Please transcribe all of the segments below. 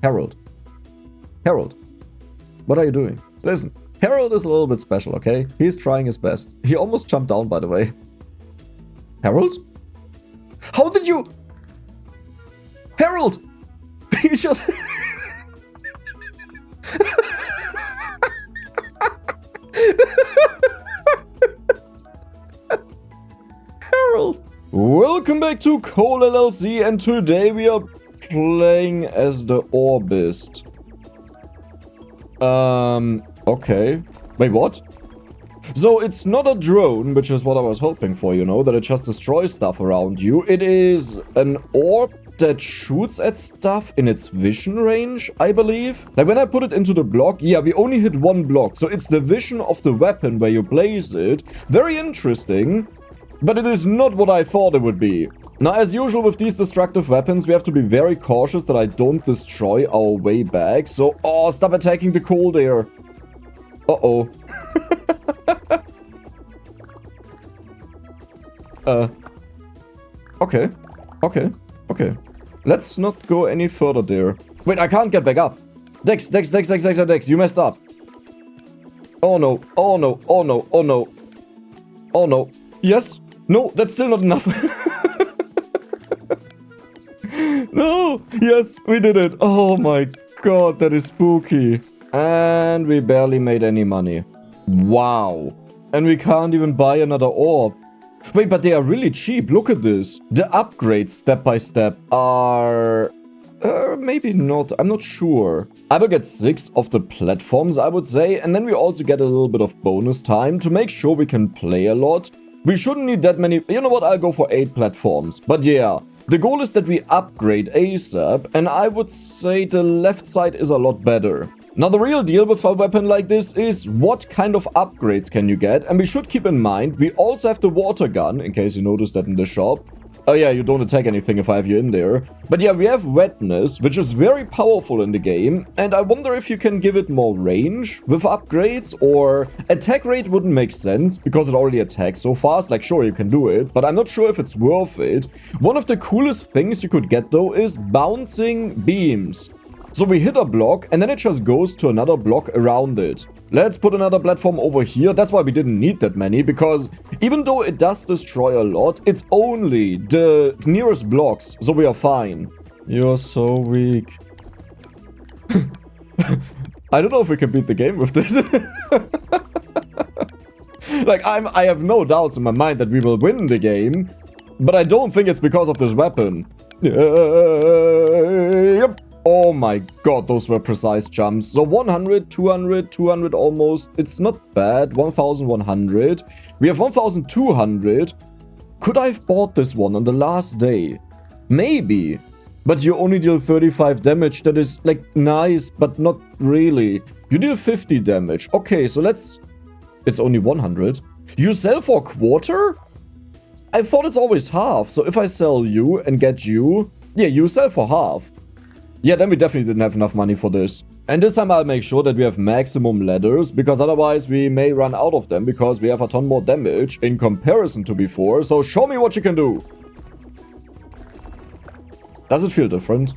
Harold. Harold. What are you doing? Listen, Harold is a little bit special, okay? He's trying his best. He almost jumped down, by the way. Harold? How did you... Harold! He just... Harold! Welcome back to CoalLLC, and today we are playing as the Orbist. Okay. Wait, what? So it's not a drone, which is what I was hoping for, you know, that it just destroys stuff around you. It is an orb that shoots at stuff in its vision range, I believe. Like when I put it into the block, yeah, we only hit one block. So it's the vision of the weapon where you place it. Very interesting, but it is not what I thought it would be. Now, as usual with these destructive weapons, we have to be very cautious that I don't destroy our way back. So, oh, stop attacking the coal there. Uh-oh. Okay. Okay. Okay. Let's not go any further there. Wait, I can't get back up. Dex, you messed up. Oh no, oh no, oh no, oh no. Oh no. Yes? No, that's still not enough. No! Yes, we did it. Oh my god, that is spooky. And we barely made any money. Wow. And we can't even buy another orb. Wait, but they are really cheap. Look at this. The upgrades step by step are... maybe not. I'm not sure. I will get 6 of the platforms, I would say. And then we also get a little bit of bonus time to make sure we can play a lot. We shouldn't need that many. You know what? I'll go for 8 platforms. But yeah, the goal is that we upgrade ASAP. And I would say the left side is a lot better. Now, the real deal with a weapon like this is what kind of upgrades can you get? And we should keep in mind, we also have the water gun, in case you noticed that in the shop. Oh yeah, you don't attack anything if I have you in there. But yeah, we have wetness, which is very powerful in the game. And I wonder if you can give it more range with upgrades, or attack rate wouldn't make sense because it already attacks so fast. Like, sure, you can do it, but I'm not sure if it's worth it. One of the coolest things you could get though is bouncing beams. So we hit a block and then it just goes to another block around it. Let's put another platform over here. That's why we didn't need that many, because even though it does destroy a lot, it's only the nearest blocks, so we are fine. You're so weak. I don't know if we can beat the game with this. Like, I have no doubts in my mind that we will win the game, but I don't think it's because of this weapon. Yep. Oh my god, those were precise jumps. So 100, 200, 200 almost. It's not bad. 1100. We have 1200. Could I have bought this one on the last day? Maybe. But you only deal 35 damage. That is, like, nice, but not really. You deal 50 damage. Okay, so let's... It's only 100. You sell for a quarter? I thought it's always half. So if I sell you and get you... Yeah, you sell for half. Yeah, then we definitely didn't have enough money for this. And this time I'll make sure that we have maximum ladders, because otherwise we may run out of them, because we have a ton more damage in comparison to before. So show me what you can do. Does it feel different?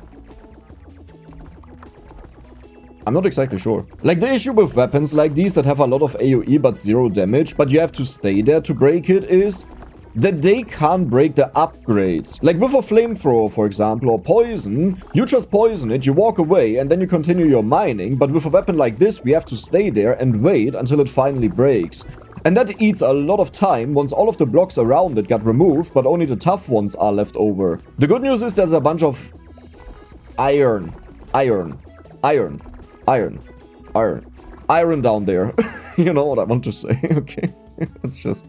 I'm not exactly sure. Like, the issue with weapons like these that have a lot of AoE but 0 damage, but you have to stay there to break it, is that they can't break the upgrades. Like with a flamethrower, for example, or poison, you just poison it, you walk away, and then you continue your mining. But with a weapon like this, we have to stay there and wait until it finally breaks. And that eats a lot of time once all of the blocks around it got removed, but only the tough ones are left over. The good news is there's a bunch of iron down there. You know what I want to say, okay? It's just...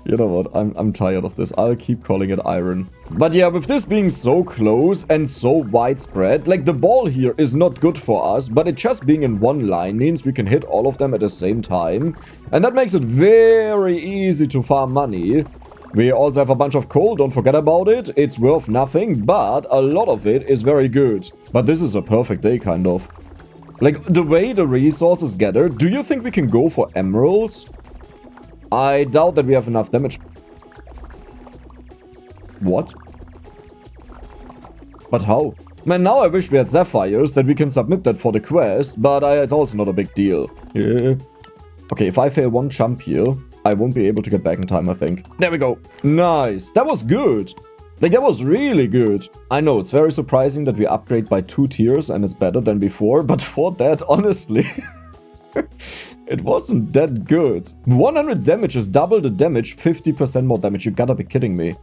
You know what, I'm tired of this. I'll keep calling it iron. But yeah, with this being so close and so widespread, like the ball here is not good for us, but it just being in one line means we can hit all of them at the same time. And that makes it very easy to farm money. We also have a bunch of coal, don't forget about it. It's worth nothing, but a lot of it is very good. But this is a perfect day, kind of. Like, the way the resources gather, do you think we can go for emeralds? I doubt that we have enough damage. What? But how? Man, now I wish we had sapphires that we can submit that for the quest, but it's also not a big deal. Yeah. Okay, if I fail one jump here, I won't be able to get back in time, I think. There we go. Nice. That was good. Like, that was really good. I know, it's very surprising that we upgrade by 2 tiers and it's better than before, but for that, honestly, it wasn't that good. 100 damage is double the damage, 50% more damage. You gotta be kidding me.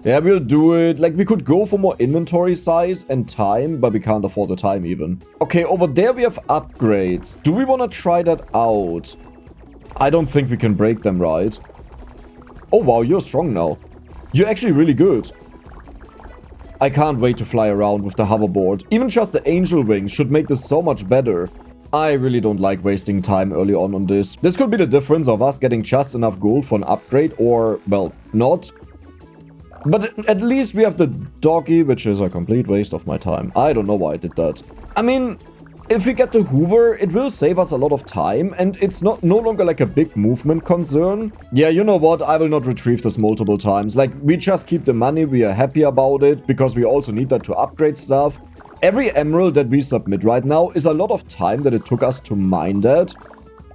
Yeah, we'll do it. Like, we could go for more inventory size and time, but we can't afford the time even. Okay, over there we have upgrades. Do we want to try that out? I don't think we can break them, right? Oh, wow, you're strong now. You're actually really good. I can't wait to fly around with the hoverboard. Even just the angel wings should make this so much better. I really don't like wasting time early on this. This could be the difference of us getting just enough gold for an upgrade or, well, not. But at least we have the doggy, which is a complete waste of my time. I don't know why I did that. I mean, if we get the Hoover, it will save us a lot of time, and it's no longer like a big movement concern. Yeah, you know what? I will not retrieve this multiple times. Like, we just keep the money, we are happy about it, because we also need that to upgrade stuff. Every emerald that we submit right now is a lot of time that it took us to mine that,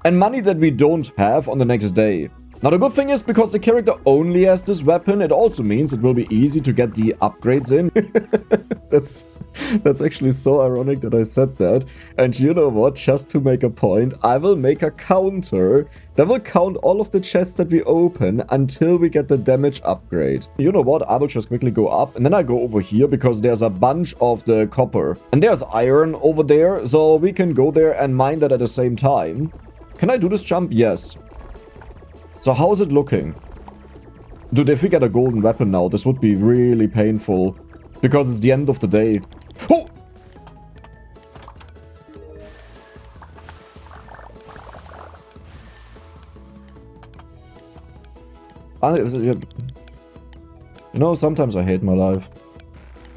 and money that we don't have on the next day. Now, the good thing is, because the character only has this weapon, it also means it will be easy to get the upgrades in. That's actually so ironic that I said that. And you know what? Just to make a point, I will make a counter that will count all of the chests that we open until we get the damage upgrade. You know what? I will just quickly go up and then I go over here because there's a bunch of the copper. And there's iron over there, so we can go there and mine that at the same time. Can I do this jump? Yes. So how is it looking? Dude, if we get a golden weapon now, this would be really painful. Because it's the end of the day. Oh! You know, sometimes I hate my life.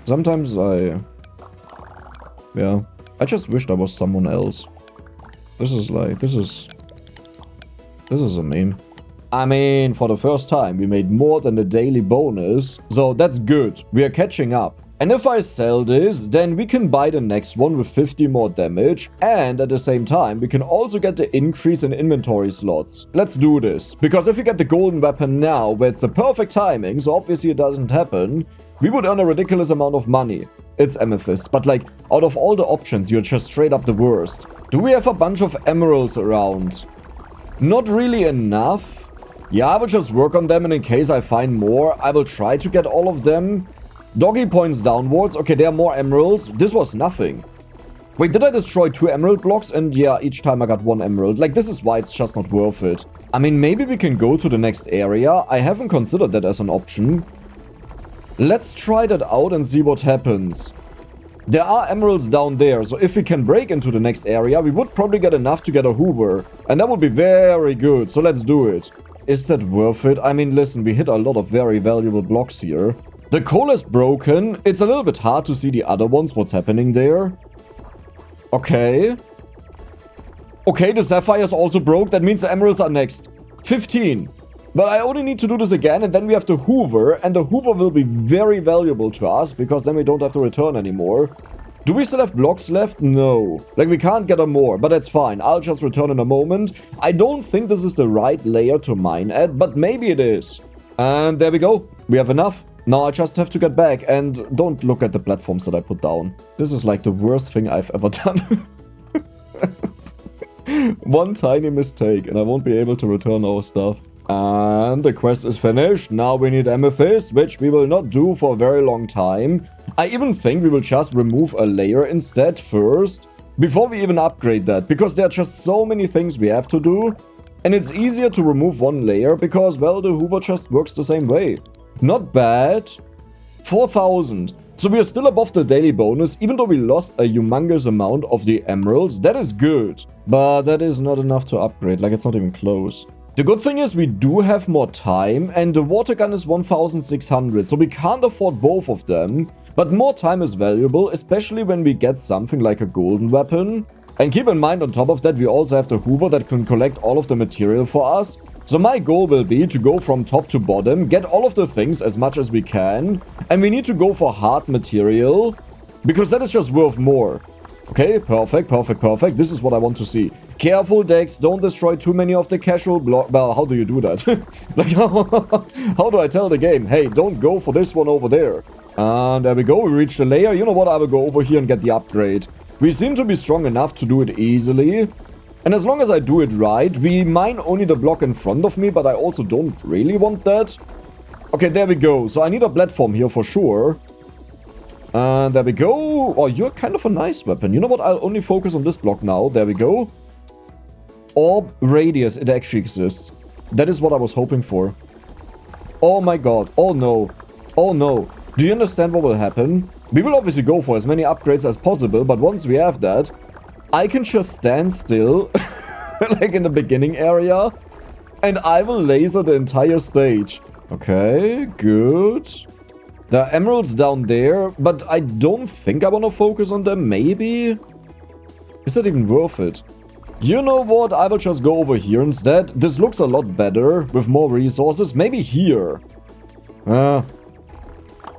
Sometimes yeah. I just wished I was someone else. This is a meme. I mean, for the first time, we made more than the daily bonus, so that's good. We are catching up. And if I sell this, then we can buy the next one with 50 more damage, and at the same time, we can also get the increase in inventory slots. Let's do this, because if we get the golden weapon now, where it's the perfect timing, so obviously it doesn't happen, we would earn a ridiculous amount of money. It's amethyst, but like, out of all the options, you're just straight up the worst. Do we have a bunch of emeralds around? Not really enough. Yeah, I will just work on them, and in case I find more, I will try to get all of them. Doggy points downwards. Okay, there are more emeralds. This was nothing. Wait, did I destroy 2 emerald blocks? And yeah, each time I got 1 emerald. Like, this is why it's just not worth it. I mean, maybe we can go to the next area. I haven't considered that as an option. Let's try that out and see what happens. There are emeralds down there, so if we can break into the next area, we would probably get enough to get a Hoover. And that would be very good, so let's do it. Is that worth it? I mean, listen, we hit a lot of very valuable blocks here. The coal is broken. It's a little bit hard to see the other ones, what's happening there. Okay. Okay, the sapphires also broke. That means the emeralds are next. 15. But I only need to do this again, and then we have the Hoover. And the Hoover will be very valuable to us, because then we don't have to return anymore. Do we still have blocks left? No. Like, we can't get them more, but that's fine. I'll just return in a moment. I don't think this is the right layer to mine at, but maybe it is. And there we go. We have enough. Now I just have to get back, and don't look at the platforms that I put down. This is like the worst thing I've ever done. One tiny mistake, and I won't be able to return our stuff. And the quest is finished. Now we need amethyst, which we will not do for a very long time. I even think we will just remove a layer instead first, before we even upgrade that, because there are just so many things we have to do. And it's easier to remove one layer because, well, the Hoover just works the same way. Not bad. 4,000. So we are still above the daily bonus, even though we lost a humongous amount of the emeralds. That is good. But that is not enough to upgrade, like it's not even close. The good thing is we do have more time, and the water gun is 1,600, so we can't afford both of them. But more time is valuable, especially when we get something like a golden weapon. And keep in mind, on top of that, we also have the Hoover that can collect all of the material for us. So my goal will be to go from top to bottom, get all of the things as much as we can. And we need to go for hard material. Because that is just worth more. Okay, perfect, perfect, perfect. This is what I want to see. Careful, Dex. Don't destroy too many of the casual block. Well, how do you do that? Like, how do I tell the game? Hey, don't go for this one over there. And there we go. We reached the layer. You know what? I will go over here and get the upgrade. We seem to be strong enough to do it easily. And as long as I do it right, we mine only the block in front of me, but I also don't really want that. Okay, there we go. So I need a platform here for sure. And there we go. Oh, you're kind of a nice weapon. You know what? I'll only focus on this block now. There we go. Orb radius. It actually exists. That is what I was hoping for. Oh my god. Oh no. Oh no. Do you understand what will happen? We will obviously go for as many upgrades as possible, but once we have that, I can just stand still, like in the beginning area, and I will laser the entire stage. Okay, good. There are emeralds down there, but I don't think I want to focus on them, maybe? Is that even worth it? You know what? I will just go over here instead. This looks a lot better, with more resources. Maybe here.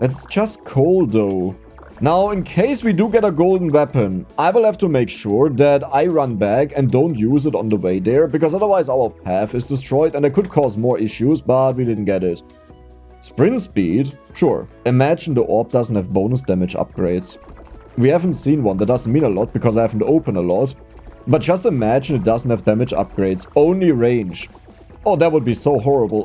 It's just coal, though. Now, in case we do get a golden weapon, I will have to make sure that I run back and don't use it on the way there, because otherwise our path is destroyed and it could cause more issues, but we didn't get it. Sprint speed? Sure. Imagine the orb doesn't have bonus damage upgrades. We haven't seen one. That doesn't mean a lot because I haven't opened a lot. But just imagine it doesn't have damage upgrades. Only range. Oh, that would be so horrible.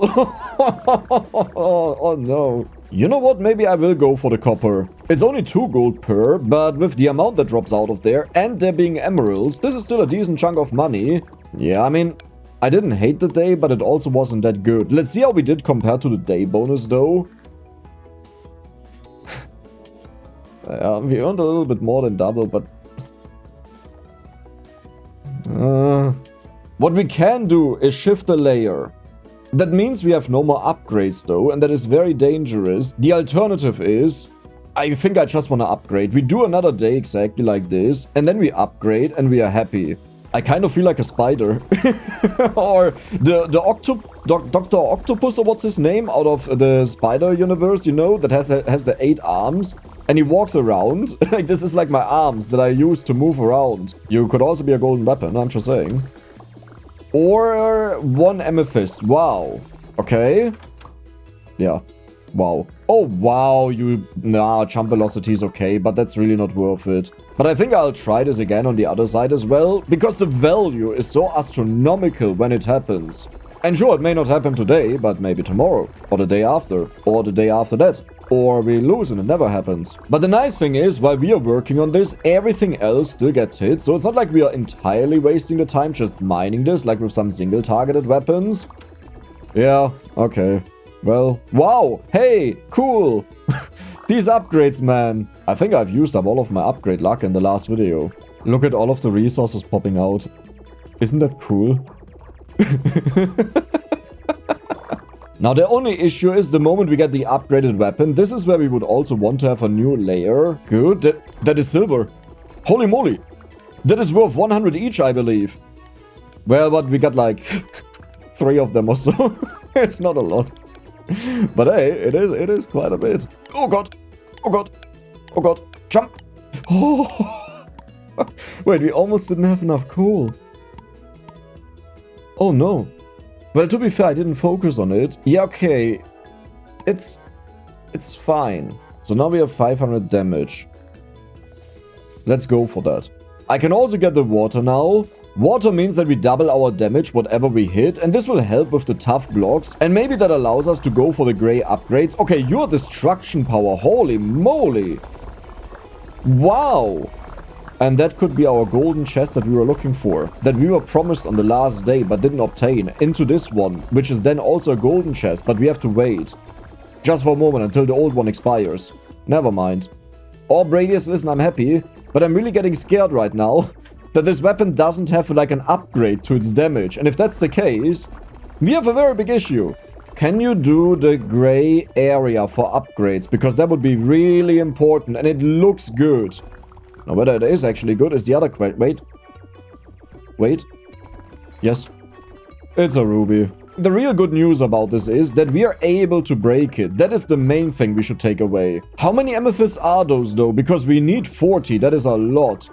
Oh no. You know what? Maybe I will go for the copper. It's only 2 gold per, but with the amount that drops out of there and there being emeralds, this is still a decent chunk of money. Yeah, I mean, I didn't hate the day, but it also wasn't that good. Let's see how we did compared to the day bonus, though. We earned a little bit more than double, but... What we can do is shift the layer. That means we have no more upgrades, though, and that is very dangerous. The alternative is... I think I just want to upgrade. We do another day exactly like this, and then we upgrade, and we are happy. I kind of feel like a spider. Or the Dr. Octopus, or what's his name, out of the spider universe, you know, that has the 8 arms. And he walks around. Like, this is like my arms that I use to move around. You could also be a golden weapon, I'm just saying. Or 1 amethyst. Wow. Okay. Yeah. Wow. Oh, wow. Nah, jump velocity is okay, but that's really not worth it. But I think I'll try this again on the other side as well, because the value is so astronomical when it happens. And sure, it may not happen today, but maybe tomorrow, or the day after, or the day after that. Or we lose and it never happens. But the nice thing is, while we are working on this, everything else still gets hit. So it's not like we are entirely wasting the time just mining this, like with some single targeted weapons. Yeah, okay. Well, wow, hey, cool. These upgrades, man. I think I've used up all of my upgrade luck in the last video. Look at all of the resources popping out. Isn't that cool? Now, the only issue is the moment we get the upgraded weapon, this is where we would also want to have a new layer. Good, that is silver. Holy moly. That is worth 100 each, I believe. Well, but we got like 3 of them or so. It's not a lot. But hey, it is quite a bit. Oh god. Oh god. Oh god. Jump. Oh. Wait, we almost didn't have enough coal. Oh no. Well, to be fair, I didn't focus on it. Yeah, okay. It's fine. So now we have 500 damage. Let's go for that. I can also get the water now. Water means that we double our damage whatever we hit, and this will help with the tough blocks, and maybe that allows us to go for the gray upgrades. Okay, your destruction power, holy moly. Wow. And that could be our golden chest that we were looking for, that we were promised on the last day but didn't obtain, into this one, which is then also a golden chest, but we have to wait. Just for a moment until the old one expires. Never mind. Orb radius, listen, I'm happy, but I'm really getting scared right now that this weapon doesn't have like an upgrade to its damage, and if that's the case, we have a very big issue. Can you do the gray area for upgrades? Because that would be really important, and it looks good. Now, whether it is actually good is the other question. Wait. Wait. Yes. It's a ruby. the real good news about this is that we are able to break it. That is the main thing we should take away. How many amethysts are those though? Because we need 40, that is a lot.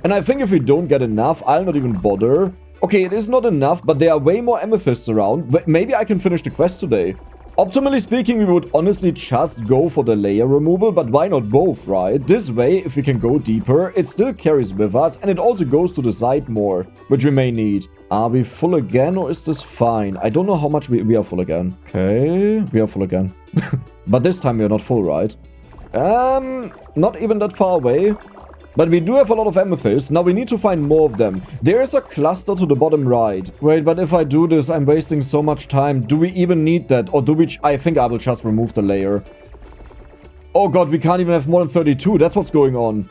And I think if we don't get enough, I'll not even bother. Okay, it is not enough, but there are way more amethysts around. Maybe I can finish the quest today. Optimally speaking, we would honestly just go for the layer removal, but why not both, right? This way, if we can go deeper, it still carries with us, and it also goes to the side more, which we may need. Are we full again, or is this fine? I don't know how much we are full again. Okay, we are full again. But this time we are not full, right? Not even that far away. But we do have a lot of amethysts. Now we need to find more of them. There is a cluster to the bottom right. Wait, but if I do this, I'm wasting so much time. Do we even need that? Or do we... I think I will just remove the layer. Oh god, we can't even have more than 32. That's what's going on.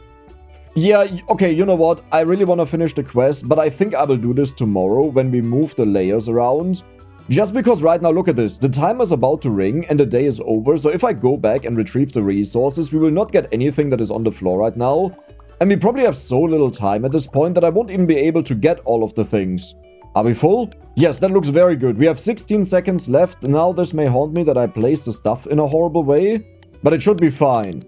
Yeah, okay, you know what? I really want to finish the quest, but I think I will do this tomorrow when we move the layers around. Just because right now, look at this. The timer is about to ring and the day is over. So if I go back and retrieve the resources, we will not get anything that is on the floor right now. And we probably have so little time at this point that I won't even be able to get all of the things. Are we full? Yes, that looks very good. We have 16 seconds left. Now this may haunt me that I placed the stuff in a horrible way. But it should be fine.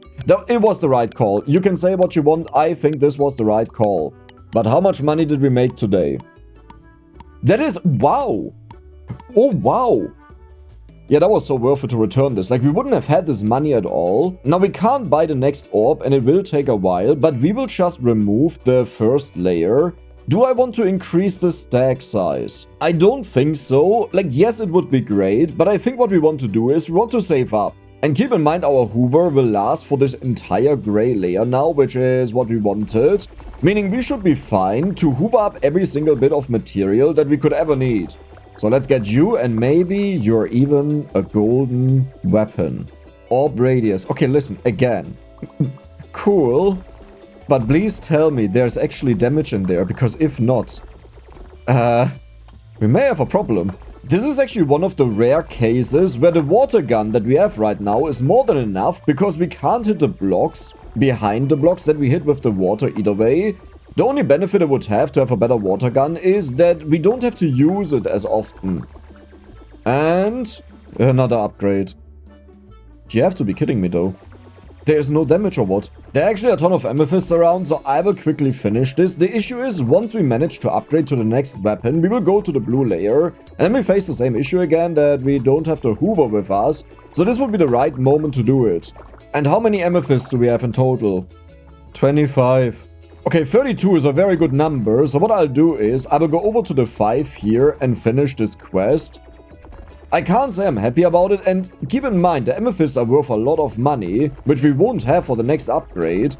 It was the right call. You can say what you want. I think this was the right call. But how much money did we make today? That is... Wow. Oh, wow. Yeah, that was so worth it to return this. Like, we wouldn't have had this money at all. Now, we can't buy the next orb, and it will take a while, but we will just remove the first layer. Do I want to increase the stack size? I don't think so. Like, yes, it would be great, but I think what we want to do is we want to save up. And keep in mind, our hoover will last for this entire gray layer now, which is what we wanted. Meaning we should be fine to hoover up every single bit of material that we could ever need. So let's get you, and maybe you're even a golden weapon. Orb radius. Okay, listen, again. Cool. But please tell me there's actually damage in there, because if not, we may have a problem. This is actually one of the rare cases where the water gun that we have right now is more than enough, because we can't hit the blocks behind the blocks that we hit with the water either way. The only benefit it would have to have a better water gun is that we don't have to use it as often. And another upgrade. You have to be kidding me though. There is no damage or what? There are actually a ton of amethysts around, so I will quickly finish this. The issue is, once we manage to upgrade to the next weapon, we will go to the blue layer, and then we face the same issue again, that we don't have the hoover with us. So this would be the right moment to do it. And how many amethysts do we have in total? 25. Okay, 32 is a very good number, so what I'll do is, I will go over to the 5 here and finish this quest. I can't say I'm happy about it, and keep in mind, the amethysts are worth a lot of money, which we won't have for the next upgrade.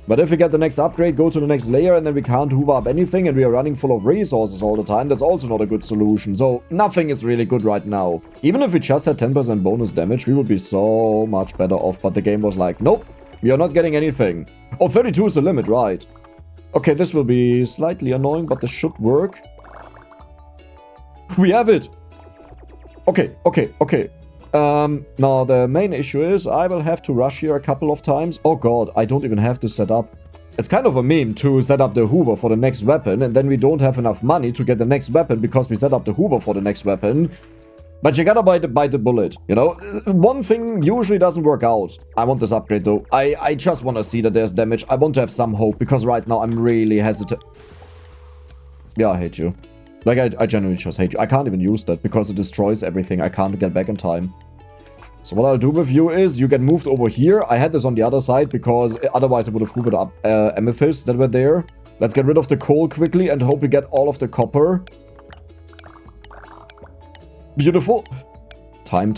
But if we get the next upgrade, go to the next layer, and then we can't hoover up anything, and we are running full of resources all the time, that's also not a good solution. So, nothing is really good right now. Even if we just had 10% bonus damage, we would be so much better off, but the game was like, nope, we are not getting anything. Oh, 32 is the limit, right? Okay, this will be slightly annoying, but this should work. We have it! Okay. Now the main issue is I will have to rush here a couple of times. Oh god, I don't even have this set up. It's kind of a meme to set up the hoover for the next weapon, and then we don't have enough money to get the next weapon because we set up the hoover for the next weapon. But you gotta bite the bullet, you know? One thing usually doesn't work out. I want this upgrade though. I just want to see that there's damage. I want to have some hope, because right now I'm really hesitant. Yeah, I hate you. Like, I genuinely just hate you. I can't even use that because it destroys everything. I can't get back in time. So what I'll do with you is you get moved over here. I had this on the other side because otherwise I would have hoovered up amethysts that were there. Let's get rid of the coal quickly and hope we get all of the copper. Beautiful. Time.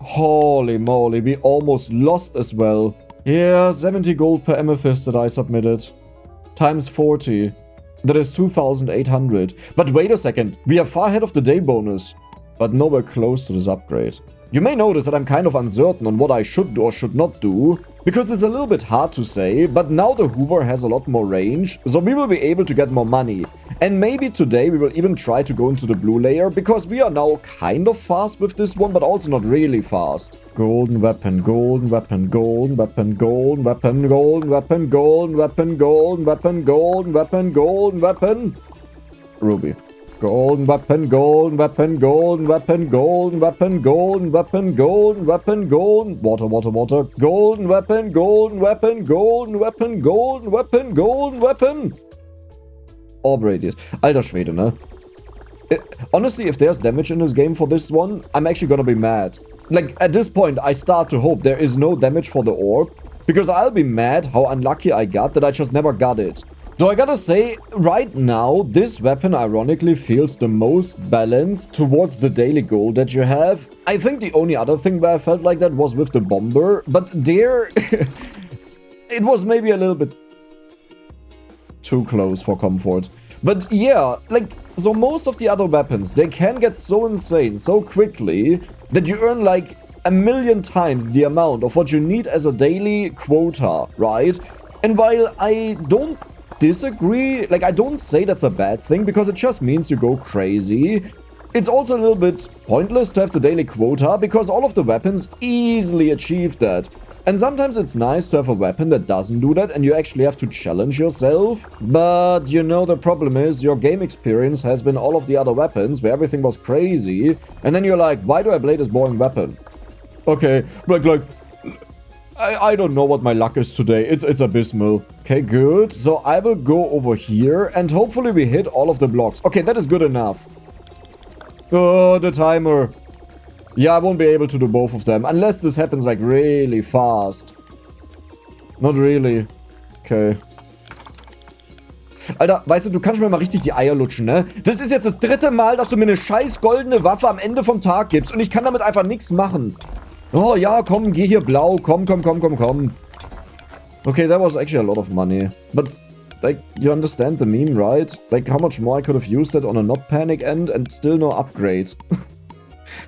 Holy moly, we almost lost as well. Yeah, 70 gold per amethyst that I submitted. Times 40. That is 2,800. But wait a second, we are far ahead of the day bonus. But nowhere close to this upgrade. You may notice that I'm kind of uncertain on what I should do or should not do, because it's a little bit hard to say, but now the hoover has a lot more range, so we will be able to get more money. And maybe today we will even try to go into the blue layer, because we are now kind of fast with this one, but also not really fast. Golden weapon, golden weapon, golden weapon, golden weapon, golden weapon, golden weapon, golden weapon, golden weapon, golden weapon. Ruby. Golden weapon, golden weapon, golden weapon, golden weapon, golden weapon, golden weapon, golden. Water, water, water. Golden weapon, golden weapon, golden weapon, golden weapon, golden weapon. Orb radius. Alter Schwede, ne? Honestly, if there's damage in this game for this one, I'm actually gonna be mad. Like, at this point, I start to hope there is no damage for the orb. Because I'll be mad how unlucky I got that I just never got it. Though I gotta say, right now, this weapon ironically feels the most balanced towards the daily goal that you have. I think the only other thing where I felt like that was with the bomber. But there, it was maybe a little bit too close for comfort. But yeah, like, so most of the other weapons, they can get so insane so quickly that you earn like 1,000,000 times the amount of what you need as a daily quota, right? And while I don't disagree, like, I don't say that's a bad thing because it just means you go crazy, it's also a little bit pointless to have the daily quota because all of the weapons easily achieve that. And sometimes it's nice to have a weapon that doesn't do that and you actually have to challenge yourself. But, you know, the problem is your game experience has been all of the other weapons where everything was crazy. And then you're like, why do I play this boring weapon? Okay, like, I don't know what my luck is today. It's abysmal. Okay, good. So I will go over here and hopefully we hit all of the blocks. Okay, that is good enough. Oh, the timer. Yeah, I won't be able to do both of them unless this happens like really fast. Not really. Okay. Alter, weißt du kannst mir mal richtig die Eier lutschen, ne? Das ist jetzt das 3. Mal, dass du mir eine scheiß goldene Waffe am Ende vom Tag gibst und ich kann damit einfach nichts machen. Oh ja, komm, geh hier blau. Komm. Okay, that was actually a lot of money. But, like, you understand the meme, right? Like, how much more I could have used that on a not panic end and still no upgrade.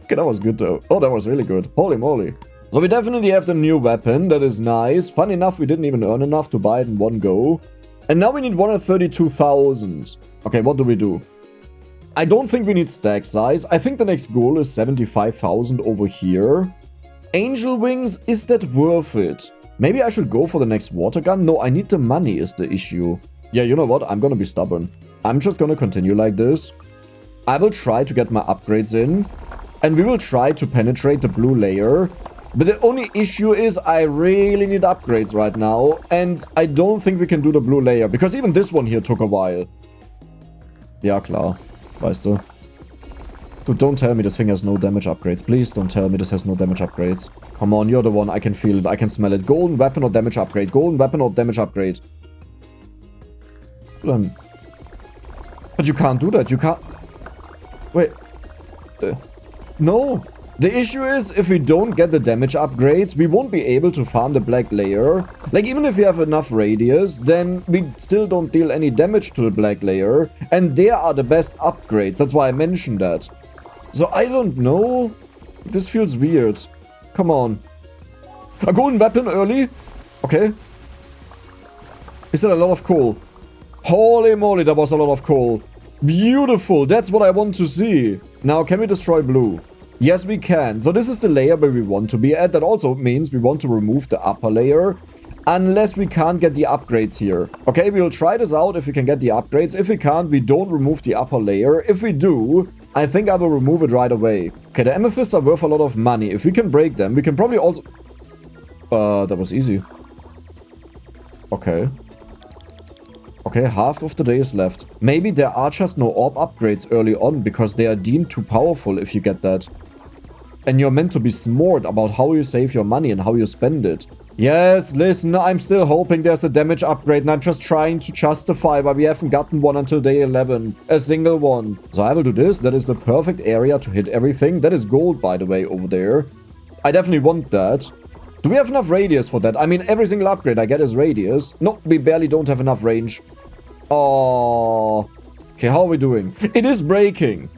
Okay, that was good though. Oh, that was really good. Holy moly. So we definitely have the new weapon. That is nice. Fun enough, we didn't even earn enough to buy it in one go. And now we need 132,000. Okay, what do we do? I don't think we need stack size. I think the next goal is 75,000 over here. Angel wings, is that worth it? Maybe I should go for the next water gun? No, I need the money is the issue. Yeah, you know what? I'm gonna be stubborn. I'm just gonna continue like this. I will try to get my upgrades in. And we will try to penetrate the blue layer. But the only issue is I really need upgrades right now. And I don't think we can do the blue layer. Because even this one here took a while. Ja, klar. Weißt du. Dude, don't tell me this thing has no damage upgrades. Please don't tell me this has no damage upgrades. Come on, you're the one. I can feel it. I can smell it. Golden weapon or damage upgrade. Golden weapon or damage upgrade. But you can't do that. You can't... Wait. No. The issue is, if we don't get the damage upgrades, we won't be able to farm the black layer. Like, even if we have enough radius, then we still don't deal any damage to the black layer. And there are the best upgrades. That's why I mentioned that. So, I don't know. This feels weird. Come on. A golden weapon early? Okay. Is that a lot of coal? Holy moly, that was a lot of coal. Beautiful. That's what I want to see. Now, can we destroy blue? Yes, we can. So this is the layer where we want to be at. That also means we want to remove the upper layer. Unless we can't get the upgrades here. Okay, we'll try this out if we can get the upgrades. If we can't, we don't remove the upper layer. If we do, I think I will remove it right away. Okay, the amethysts are worth a lot of money. If we can break them, we can probably also... that was easy. Okay. Okay, half of the day is left. Maybe there are just no orb upgrades early on because they are deemed too powerful if you get that. And you're meant to be smart about how you save your money and how you spend it. Yes, listen, I'm still hoping there's a damage upgrade and I'm just trying to justify why we haven't gotten one until day 11. A single one. So I will do this. That is the perfect area to hit everything. That is gold, by the way, over there. I definitely want that. Do we have enough radius for that? I mean, every single upgrade I get is radius. No, we barely don't have enough range. Oh. Okay, how are we doing? It is breaking.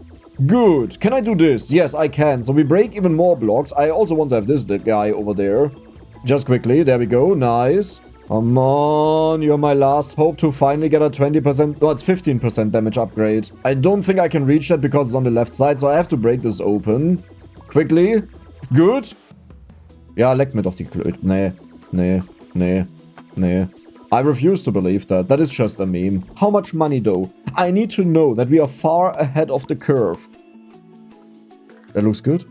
Good. Can I do this? Yes, I can. So we break even more blocks. I also want to have this guy over there. Just quickly. There we go. Nice. Come on. You're my last hope to finally get a 20%... No, it's 15% damage upgrade. I don't think I can reach that because it's on the left side. So I have to break this open. Quickly. Good. Ja, leck mir doch die Klöte. Nee. I refuse to believe that. That is just a meme. How much money though? I need to know that we are far ahead of the curve. That looks good.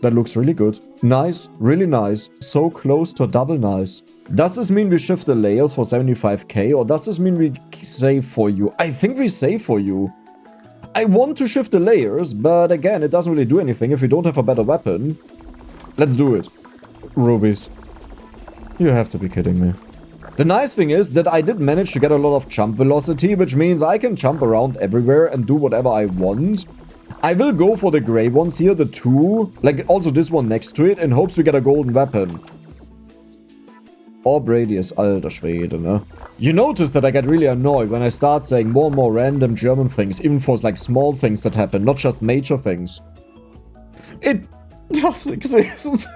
That looks really good. Nice, really nice. So close to a double nice. Does this mean we shift the layers for 75k, or does this mean we save for you? I think we save for you. I want to shift the layers, but again, it doesn't really do anything if we don't have a better weapon. Let's do it. Rubies. You have to be kidding me. The nice thing is that I did manage to get a lot of jump velocity, which means I can jump around everywhere and do whatever I want. I will go for the gray ones here, the two, like also this one next to it, in hopes we get a golden weapon. Orb radius, alter Schwede, ne? You notice that I get really annoyed when I start saying more and more random German things, even for like small things that happen, not just major things. It does exist.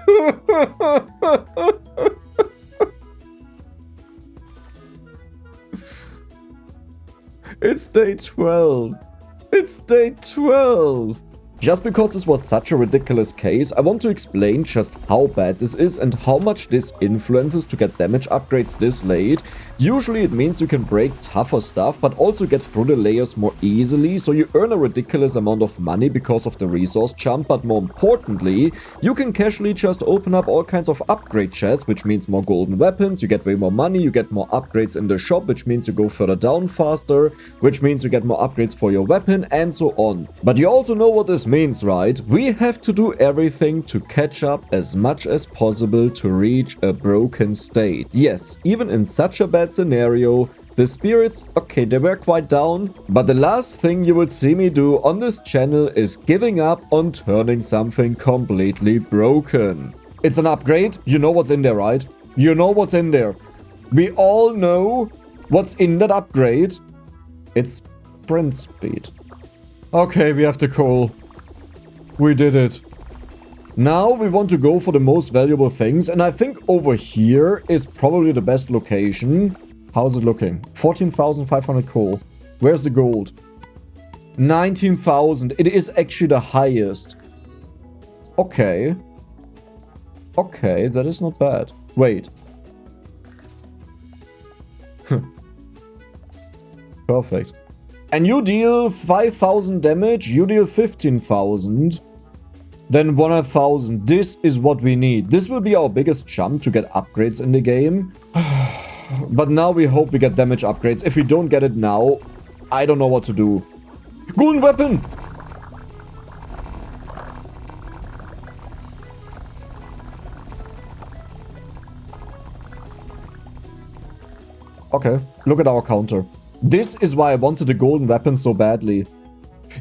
It's day 12. It's day 12. Just because this was such a ridiculous case, I want to explain just how bad this is and how much this influences to get damage upgrades this late. Usually it means you can break tougher stuff, but also get through the layers more easily, so you earn a ridiculous amount of money because of the resource jump, but more importantly, you can casually just open up all kinds of upgrade chests, which means more golden weapons, you get way more money, you get more upgrades in the shop, which means you go further down faster, which means you get more upgrades for your weapon, and so on. But you also know what this means, right? We have to do everything to catch up as much as possible to reach a broken state. Yes, even in such a bad scenario, the spirits, okay, they were quite down, but the last thing you would see me do on this channel is giving up on turning something completely broken. It's an upgrade, you know what's in there, right? You know what's in there. We all know what's in that upgrade. It's sprint speed. Okay, we have the coal. We did it. Now we want to go for the most valuable things, and I think over here is probably the best location. How's it looking? 14,500 coal. Where's the gold? 19,000. It is actually the highest. Okay. Okay, that is not bad. Wait. Perfect. And you deal 5,000 damage, you deal 15,000. Then 100,000. This is what we need. This will be our biggest jump to get upgrades in the game. But now we hope we get damage upgrades. If we don't get it now, I don't know what to do. Golden weapon! Okay, look at our counter. This is why I wanted the golden weapon so badly.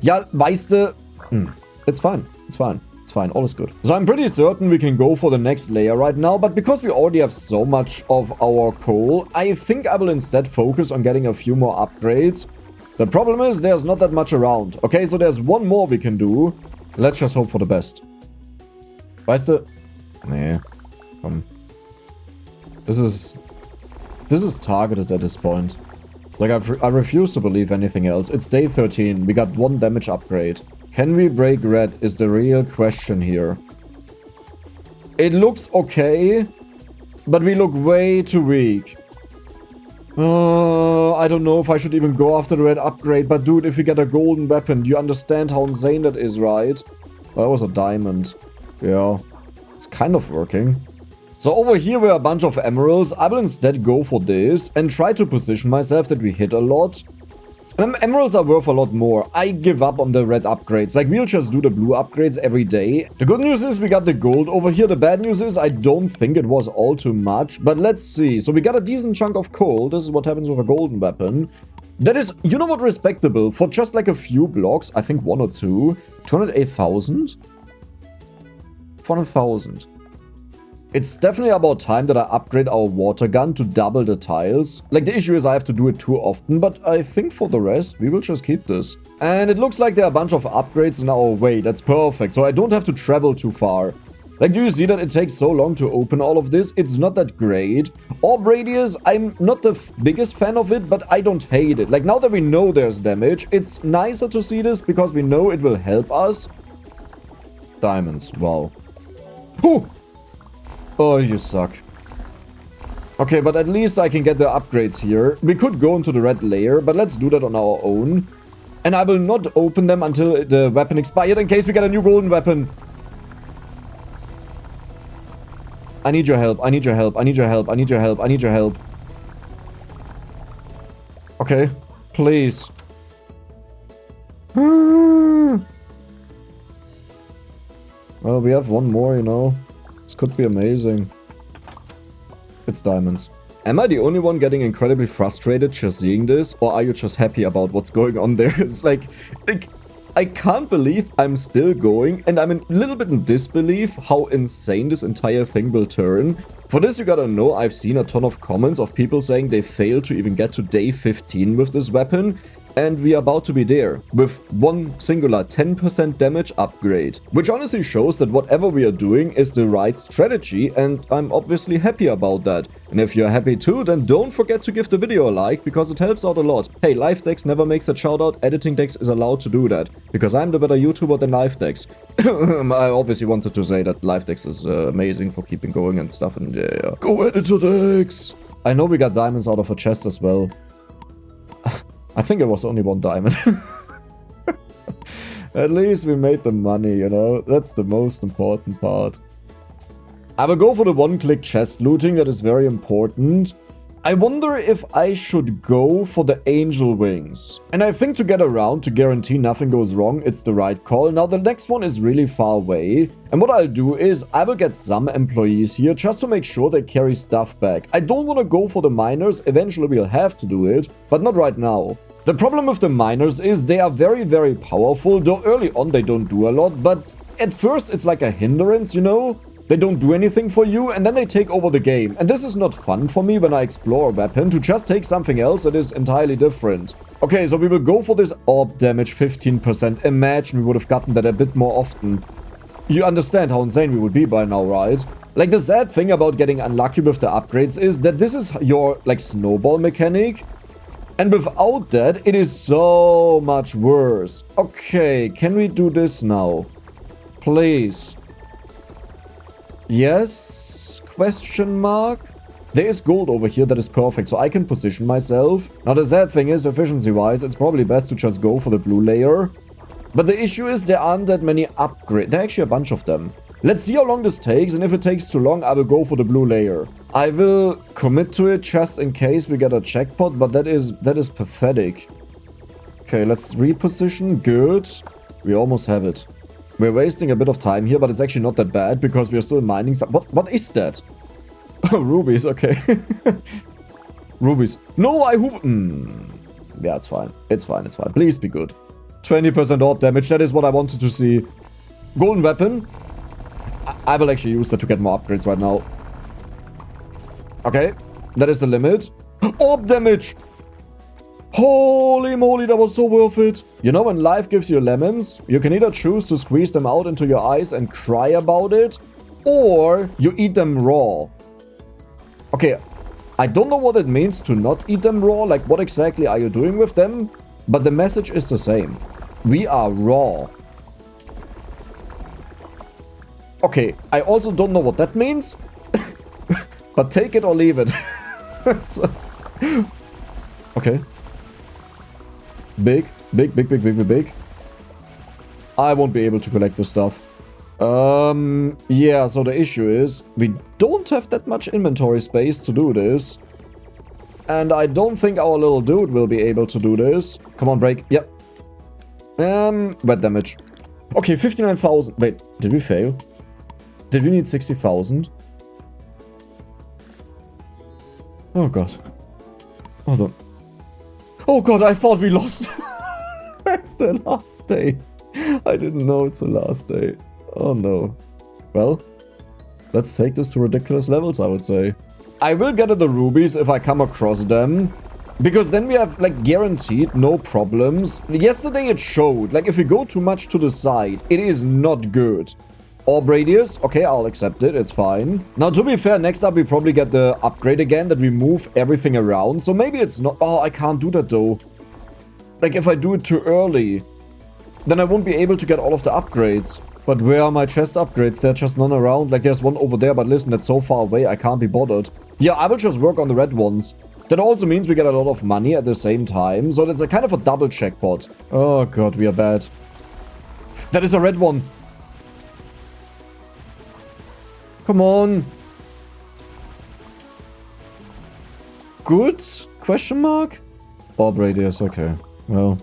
Ja, weißt du... It's fine. It's fine. It's fine. All is good. So I'm pretty certain we can go for the next layer right now, but because we already have so much of our coal, I think I will instead focus on getting a few more upgrades. The problem is there's not that much around. Okay, so there's one more we can do. Let's just hope for the best. Weißt du... Nee. Komm. This is targeted at this point. Like, I refuse to believe anything else. It's day 13. We got one damage upgrade. Can we break red is the real question here. It looks okay, but we look way too weak. I don't know if I should even go after the red upgrade, but dude, if we get a golden weapon, do you understand how insane that is, right? Well, that was a diamond. Yeah, it's kind of working. So over here were a bunch of emeralds. I will instead go for this and try to position myself that we hit a lot. Emeralds are worth a lot more. I give up on the red upgrades. Like, we'll just do the blue upgrades every day. The good news is we got the gold over here. The bad news is I don't think it was all too much. But let's see. So we got a decent chunk of coal. This is what happens with a golden weapon. That is, you know what, respectable. For just like a few blocks, I think one or two. 208,000? 400,000. It's definitely about time that I upgrade our water gun to double the tiles. Like, the issue is I have to do it too often, but I think for the rest, we will just keep this. And it looks like there are a bunch of upgrades in our way. That's perfect, so I don't have to travel too far. Like, do you see that it takes so long to open all of this? It's not that great. Orb radius, I'm not the biggest fan of it, but I don't hate it. Like, now that we know there's damage, it's nicer to see this because we know it will help us. Diamonds, wow. Whew. Oh, you suck. Okay, but at least I can get the upgrades here. We could go into the red layer, but let's do that on our own. And I will not open them until the weapon expired in case we get a new golden weapon. I need your help. I need your help. I need your help. I need your help. I need your help. Okay. Please. Well, we have one more, you know. This could be amazing. It's diamonds. Am I the only one getting incredibly frustrated just seeing this? Or are you just happy about what's going on there? It's like I can't believe I'm still going, and I'm a little bit in disbelief how insane this entire thing will turn. For this, you gotta know, I've seen a ton of comments of people saying they failed to even get to day 15 with this weapon, and we are about to be there, with one singular 10% damage upgrade. Which honestly shows that whatever we are doing is the right strategy, and I'm obviously happy about that. And if you're happy too, then don't forget to give the video a like, because it helps out a lot. Hey, LiveDex never makes a shoutout, Editing Dex is allowed to do that, because I'm the better YouTuber than LiveDex. I obviously wanted to say that LiveDex is amazing for keeping going and stuff, and yeah. Go Editor Dex! I know we got diamonds out of a chest as well. I think it was only one diamond. At least we made the money, you know? That's the most important part. I will go for the one-click chest looting, that is very important. I wonder if I should go for the angel wings. And I think to get around, to guarantee nothing goes wrong, it's the right call. Now the next one is really far away. And what I'll do is, I will get some employees here just to make sure they carry stuff back. I don't want to go for the miners, eventually we'll have to do it, but not right now. The problem with the miners is they are very, very powerful, though early on they don't do a lot, but at first it's like a hindrance, you know? They don't do anything for you, and then they take over the game. And this is not fun for me when I explore a weapon, to just take something else that is entirely different. Okay, so we will go for this orb damage 15%. Imagine we would have gotten that a bit more often. You understand how insane we would be by now, right? Like, the sad thing about getting unlucky with the upgrades is that this is your, like, snowball mechanic. And without that, it is so much worse. Okay, can we do this now? Please. Yes? Question mark? There is gold over here that is perfect, so I can position myself. Now, the sad thing is, efficiency-wise, it's probably best to just go for the blue layer. But the issue is there aren't that many upgrades. There are actually a bunch of them. Let's see how long this takes, and if it takes too long, I will go for the blue layer. I will commit to it just in case we get a jackpot, but that is pathetic. Okay, let's reposition. Good. We almost have it. We're wasting a bit of time here, but it's actually not that bad because we are still mining some... What is that? Oh, rubies, okay. Rubies. No, yeah, it's fine. It's fine, it's fine. Please be good. 20% orb damage, that is what I wanted to see. Golden weapon. I will actually use that to get more upgrades right now. Okay, that is the limit. Orb damage! Holy moly, that was so worth it. You know, when life gives you lemons, you can either choose to squeeze them out into your eyes and cry about it, or you eat them raw. Okay, I don't know what it means to not eat them raw, like what exactly are you doing with them? But the message is the same. We are raw. Okay, I also don't know what that means, but take it or leave it. So, okay. Big. I won't be able to collect this stuff. Yeah, so the issue is we don't have that much inventory space to do this. And I don't think our little dude will be able to do this. Come on, break. Yep. Wet damage. Okay, 59,000. Wait, did we fail? Did we need 60,000? Oh god. Hold on. Oh god, I thought we lost. That's the last day. I didn't know it's the last day. Oh no. Well, let's take this to ridiculous levels, I would say. I will get the rubies if I come across them. Because then we have, like, guaranteed no problems. Yesterday it showed, like, if we go too much to the side, it is not good. Orb radius, okay, I'll accept it, it's fine. Now, to be fair, next up we probably get the upgrade again, that we move everything around. So maybe it's not... Oh, I can't do that, though. Like, if I do it too early, then I won't be able to get all of the upgrades. But where are my chest upgrades? There are just none around. Like, there's one over there, but listen, that's so far away, I can't be bothered. Yeah, I will just work on the red ones. That also means we get a lot of money at the same time. So that's a kind of a double jackpot. Oh god, we are bad. That is a red one. Come on. Good? Question mark? Orb radius, okay. Well.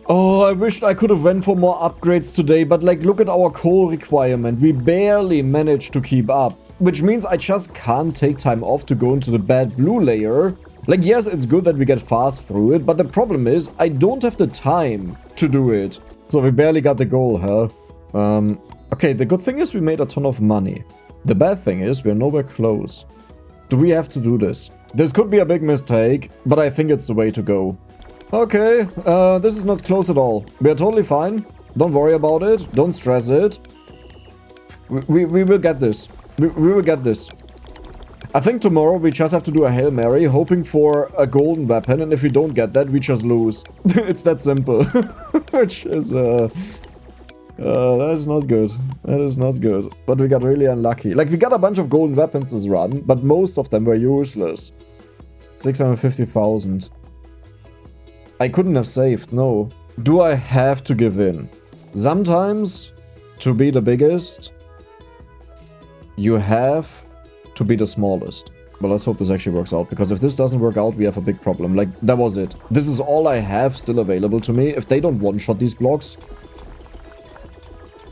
Oh, I wished I could have went for more upgrades today, but like, look at our coal requirement. We barely managed to keep up. Which means I just can't take time off to go into the bad blue layer. Like, yes, it's good that we get fast through it, but the problem is I don't have the time to do it. So we barely got the goal, huh? Okay, the good thing is we made a ton of money. The bad thing is we're nowhere close. Do we have to do this? This could be a big mistake, but I think it's the way to go. Okay, this is not close at all. We are totally fine. Don't worry about it. Don't stress it. We will get this. We will get this. I think tomorrow we just have to do a Hail Mary, hoping for a golden weapon, and if we don't get that, we just lose. It's that simple. Which is, that is not good. That is not good. But we got really unlucky. Like, we got a bunch of golden weapons this run, but most of them were useless. 650,000. I couldn't have saved, no. Do I have to give in? Sometimes, to be the biggest, you have to be the smallest. But let's hope this actually works out, because if this doesn't work out, we have a big problem. Like, that was it. This is all I have still available to me. If they don't one-shot these blocks...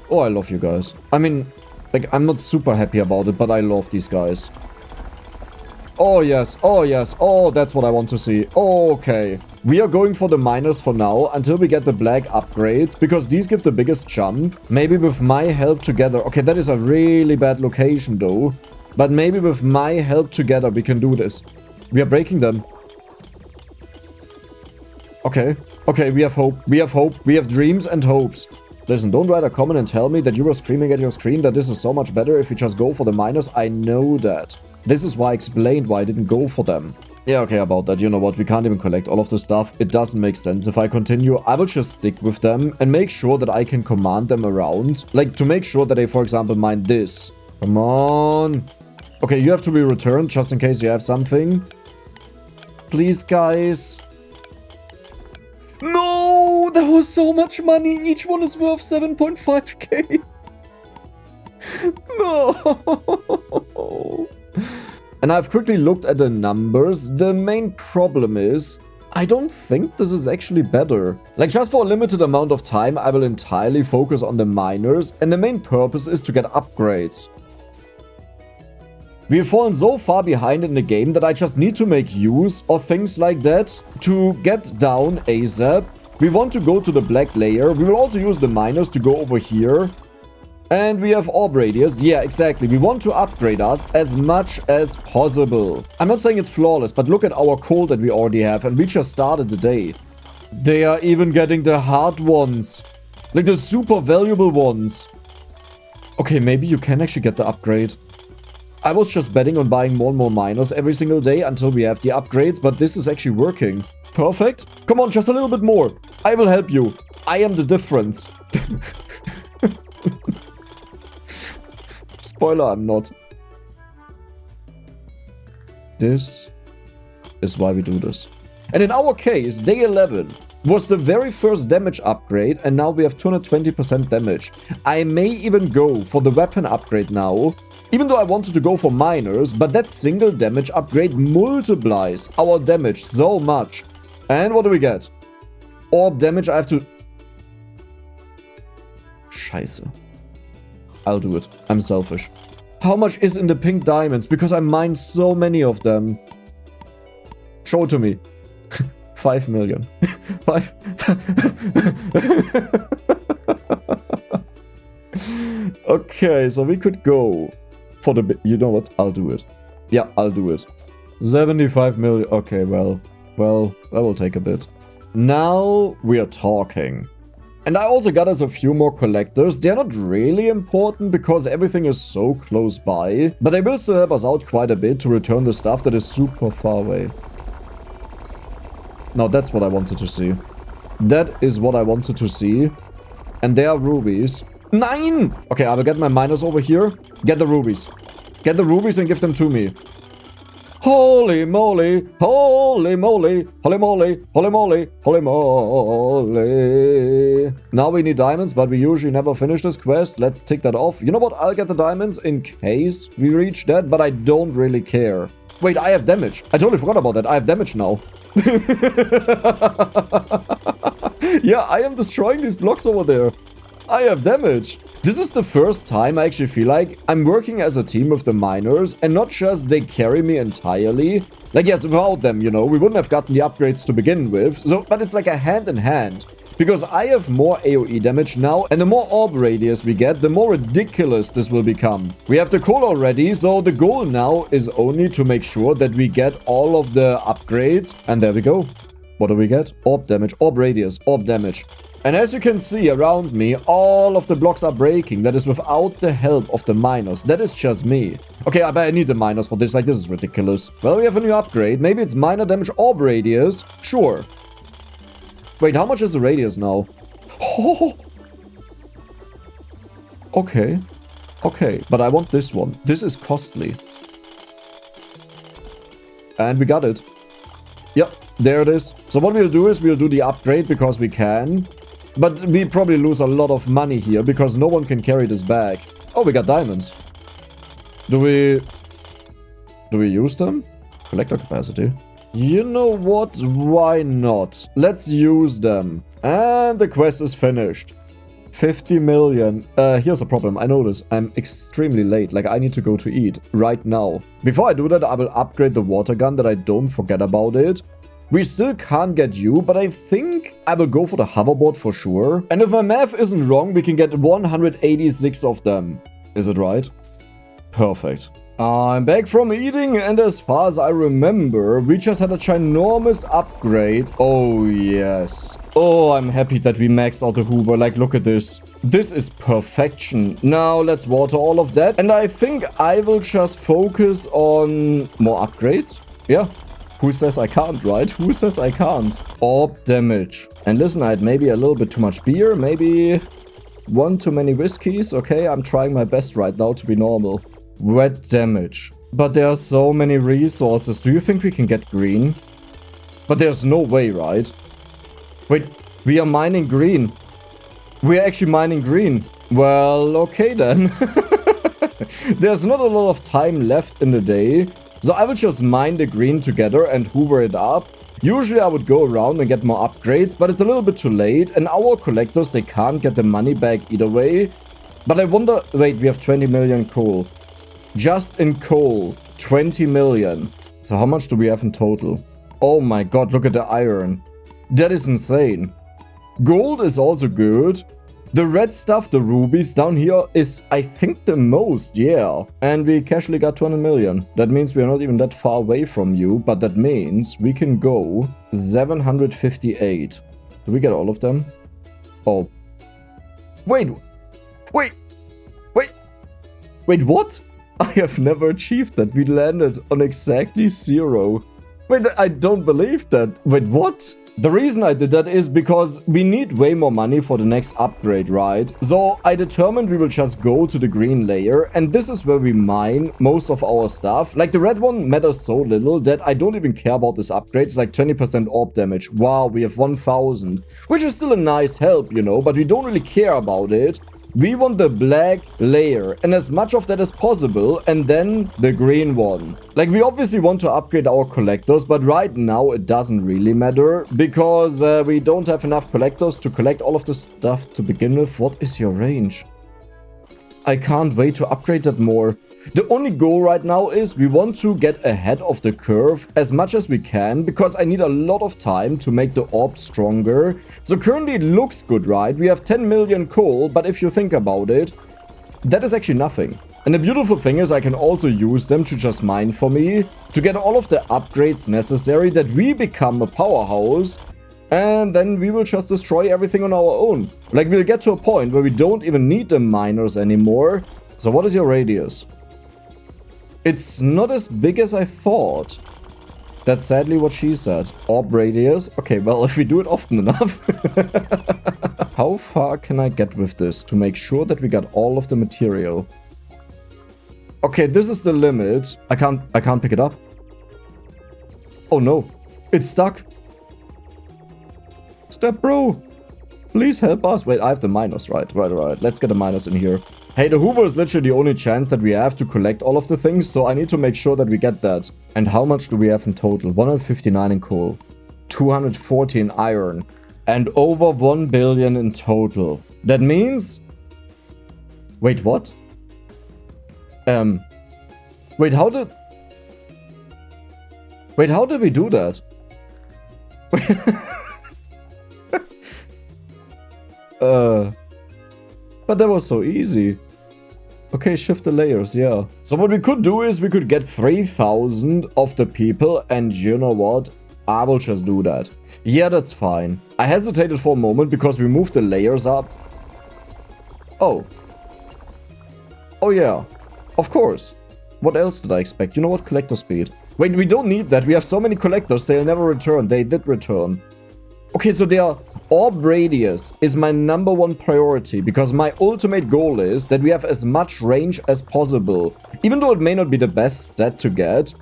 Oh, I love you guys. I mean, like, I'm not super happy about it, but I love these guys. Oh, yes. Oh, yes. Oh, that's what I want to see. Okay. We are going for the miners for now, until we get the black upgrades, because these give the biggest jump. Maybe with my help together... Okay, that is a really bad location, though. But maybe with my help together, we can do this. We are breaking them. Okay. Okay, we have hope. We have hope. We have dreams and hopes. Listen, don't write a comment and tell me that you were screaming at your screen that this is so much better if you just go for the miners. I know that. This is why I explained why I didn't go for them. Yeah, okay, about that. You know what? We can't even collect all of the stuff. It doesn't make sense. If I continue, I will just stick with them and make sure that I can command them around. Like, to make sure that they, for example, mine this. Come on. Okay, you have to be returned just in case you have something. Please, guys. No! That was so much money. Each one is worth 7.5k. No! And I've quickly looked at the numbers. The main problem is, I don't think this is actually better. Like, just for a limited amount of time, I will entirely focus on the miners, and the main purpose is to get upgrades. We've fallen so far behind in the game that I just need to make use of things like that to get down ASAP. We want to go to the black layer. We will also use the miners to go over here. And we have orb radius. Yeah, exactly. We want to upgrade us as much as possible. I'm not saying it's flawless, but look at our coal that we already have. And we just started the day. They are even getting the hard ones. Like the super valuable ones. Okay, maybe you can actually get the upgrade. I was just betting on buying more and more miners every single day until we have the upgrades, but this is actually working. Perfect. Come on, just a little bit more. I will help you. I am the difference. Spoiler, I'm not. This is why we do this. And in our case, day 11 was the very first damage upgrade, and now we have 220% damage. I may even go for the weapon upgrade now, even though I wanted to go for miners, but that single damage upgrade multiplies our damage so much. And what do we get? Orb damage, I have to... Scheiße. I'll do it. I'm selfish. How much is in the pink diamonds? Because I mined so many of them. Show it to me. 5 million. 5... Okay, so we could go for the... You know what? I'll do it. Yeah, I'll do it. 75 million. Okay, well, that will take a bit. Now we are talking. And I also got us a few more collectors. They're not really important because everything is so close by. But they will still help us out quite a bit to return the stuff that is super far away. Now that's what I wanted to see. That is what I wanted to see. And there are rubies. 9! Okay, I will get my miners over here. Get the rubies. Get the rubies and give them to me. Holy moly, holy moly, holy moly, holy moly, holy moly. Now we need diamonds, but we usually never finish this quest. Let's tick that off. You know what? I'll get the diamonds in case we reach that, but I don't really care. Wait, I have damage. I totally forgot about that. I have damage now. Yeah, I am destroying these blocks over there. I have damage. This is the first time I actually feel like I'm working as a team with the miners and not just they carry me entirely. Like, yes, without them, you know, we wouldn't have gotten the upgrades to begin with. So, but it's like a hand in hand. Because I have more AoE damage now, and the more orb radius we get, the more ridiculous this will become. We have the coal already, so the goal now is only to make sure that we get all of the upgrades. And there we go. What do we get? Orb damage, orb radius, orb damage. And as you can see around me, all of the blocks are breaking. That is without the help of the miners. That is just me. Okay, but I need the miners for this. Like, this is ridiculous. Well, we have a new upgrade. Maybe it's minor damage orb radius. Sure. Wait, how much is the radius now? Oh. Okay. Okay, but I want this one. This is costly. And we got it. Yep, there it is. So what we'll do is we'll do the upgrade because we can. But we probably lose a lot of money here because no one can carry this back. Oh, we got diamonds. Do we use them? Collector capacity. You know what? Why not? Let's use them. And the quest is finished. 50 million. Here's a problem. I know this. I'm extremely late. Like, I need to go to eat right now. Before I do that, I will upgrade the water gun that I don't forget about it. We still can't get you, but I think I will go for the hoverboard for sure. And if my math isn't wrong, we can get 186 of them. Is it right? Perfect. I'm back from eating, and as far as I remember, we just had a ginormous upgrade. Oh, yes. Oh, I'm happy that we maxed out the Hoover. Like, look at this. This is perfection. Now, let's water all of that. And I think I will just focus on more upgrades. Yeah. Who says I can't, right? Who says I can't? Orb damage. And listen, I had maybe a little bit too much beer. Maybe one too many whiskeys. Okay, I'm trying my best right now to be normal. Red damage. But there are so many resources. Do you think we can get green? But there's no way, right? Wait, we are mining green. We are actually mining green. Well, okay then. There's not a lot of time left in the day. So I will just mine the green together and hoover it up. Usually I would go around and get more upgrades, but it's a little bit too late. And our collectors, they can't get the money back either way. But I wonder... Wait, we have 20 million coal. Just in coal, 20 million. So how much do we have in total? Oh my god, look at the iron. That is insane. Gold is also good. The red stuff, the rubies down here is, I think, the most, yeah. And we casually got 200 million. That means we are not even that far away from you, but that means we can go 758. Do we get all of them? Oh. Wait, what? I have never achieved that. We landed on exactly 0. Wait, I don't believe that. Wait, what? The reason I did that is because we need way more money for the next upgrade, right? So I determined we will just go to the green layer, and this is where we mine most of our stuff. Like, the red one matters so little that I don't even care about this upgrade. It's like 20% orb damage. Wow, we have 1000, which is still a nice help, you know, but we don't really care about it. We want the black layer and as much of that as possible, and then the green one. Like, we obviously want to upgrade our collectors, but right now it doesn't really matter because we don't have enough collectors to collect all of the stuff to begin with. What is your range? I can't wait to upgrade that more. The only goal right now is we want to get ahead of the curve as much as we can because I need a lot of time to make the orb stronger. So currently it looks good, right? We have 10 million coal, but if you think about it, that is actually nothing. And the beautiful thing is I can also use them to just mine for me to get all of the upgrades necessary that we become a powerhouse. And then we will just destroy everything on our own. Like, we'll get to a point where we don't even need the miners anymore. So what is your radius? It's not as big as I thought. That's sadly what she said. Orb radius. Okay, well, if we do it often enough. How far can I get with this to make sure that we got all of the material? Okay, this is the limit. I can't pick it up. Oh no, it's stuck. Step bro, please help us. Wait, I have the miners, right? Right. Let's get the miners in here. Hey, the Hoover is literally the only chance that we have to collect all of the things, so I need to make sure that we get that. And how much do we have in total? 159 in coal, 240 in iron, and over 1 billion in total. That means... Wait, what? Wait, how did... Wait, how did we do that? But that was so easy. Okay, shift the layers, yeah. So what we could do is we could get 3,000 of the people, and you know what? I will just do that. Yeah, that's fine. I hesitated for a moment because we moved the layers up. Oh. Oh yeah. Of course. What else did I expect? You know what? Collector speed. Wait, we don't need that. We have so many collectors, they'll never return. They did return. Okay, so their orb radius is my #1 priority because my ultimate goal is that we have as much range as possible. Even though it may not be the best stat to get.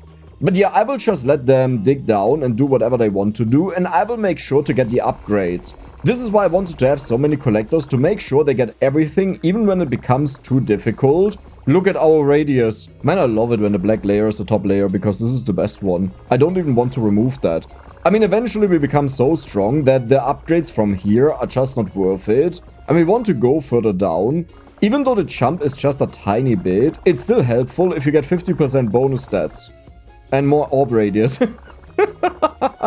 But yeah, I will just let them dig down and do whatever they want to do, and I will make sure to get the upgrades. This is why I wanted to have so many collectors, to make sure they get everything, even when it becomes too difficult. Look at our radius. Man, I love it when the black layer is the top layer, because this is the best one. I don't even want to remove that. I mean, eventually we become so strong that the upgrades from here are just not worth it. And we want to go further down. Even though the jump is just a tiny bit, it's still helpful if you get 50% bonus stats. And more orb radius.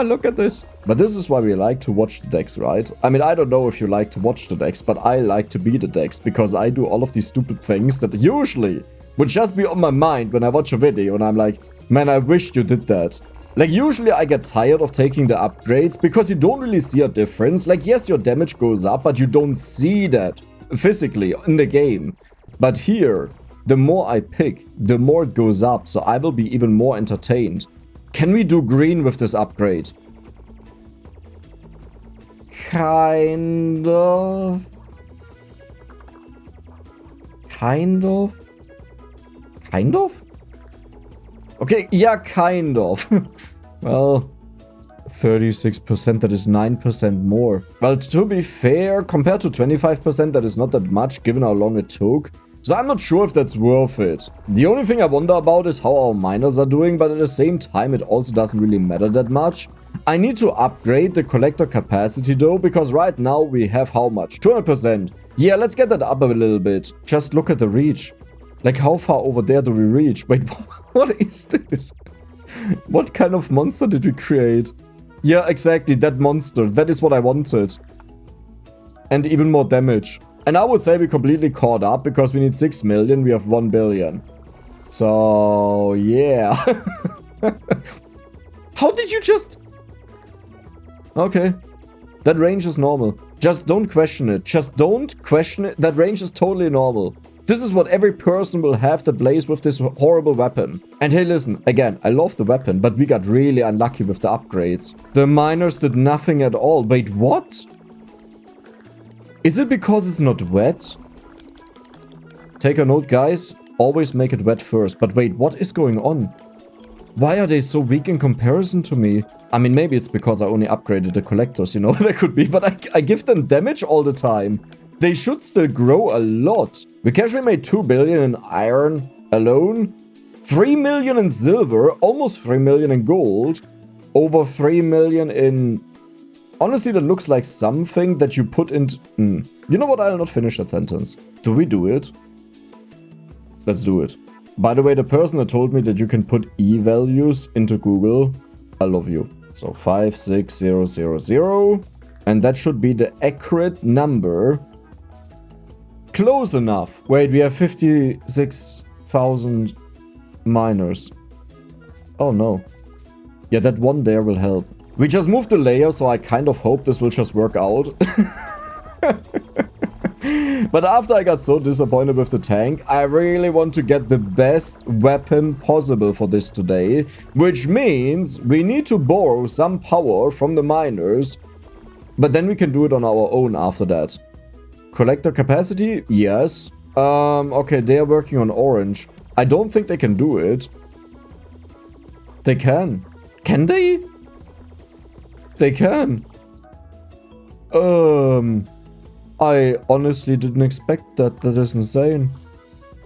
Look at this. But this is why we like to watch the decks, right? I mean, I don't know if you like to watch the decks, but I like to be the decks, because I do all of these stupid things that usually would just be on my mind when I watch a video and I'm like, man, I wish you did that. Like, usually I get tired of taking the upgrades because you don't really see a difference. Like, yes, your damage goes up, but you don't see that physically in the game. But here, the more I pick, the more it goes up, so I will be even more entertained. Can we do green with this upgrade? Kind of. Kind of? Kind of? Okay, yeah, kind of. Well, 36%, that is 9% more. Well, to be fair, compared to 25%, that is not that much, given how long it took. So I'm not sure if that's worth it. The only thing I wonder about is how our miners are doing, but at the same time, it also doesn't really matter that much. I need to upgrade the collector capacity though, because right now we have how much? 200%. Yeah, let's get that up a little bit. Just look at the reach. Like, how far over there do we reach? Wait, what is this? What kind of monster did we create? Yeah, exactly, that monster. That is what I wanted. And even more damage. And I would say we completely caught up, because we need 6 million, we have 1 billion. So, yeah. How did you just... Okay. That range is normal. Just don't question it. Just don't question it. That range is totally normal. This is what every person will have that plays with this horrible weapon. And hey, listen, again, I love the weapon, but we got really unlucky with the upgrades. The miners did nothing at all. Wait, what? Is it because it's not wet? Take a note, guys. Always make it wet first. But wait, what is going on? Why are they so weak in comparison to me? I mean, maybe it's because I only upgraded the collectors, you know? That could be, but I give them damage all the time. They should still grow a lot. We casually made 2 billion in iron alone. 3 million in silver. Almost 3 million in gold. Over 3 million in... Honestly, that looks like something that you put into... You know what? I'll not finish that sentence. Do we do it? Let's do it. By the way, the person that told me that you can put E values into Google, I love you. So 56000. And that should be the accurate number. Close enough. Wait, we have 56,000 miners. Oh no. Yeah, that one there will help. We just moved the layer, so I kind of hope this will just work out. But after I got so disappointed with the tank, I really want to get the best weapon possible for this today. Which means we need to borrow some power from the miners. But then we can do it on our own after that. Collector capacity? Yes. Okay, they are working on orange. I don't think they can do it. They can. Can they? They can. I honestly didn't expect that. That is insane.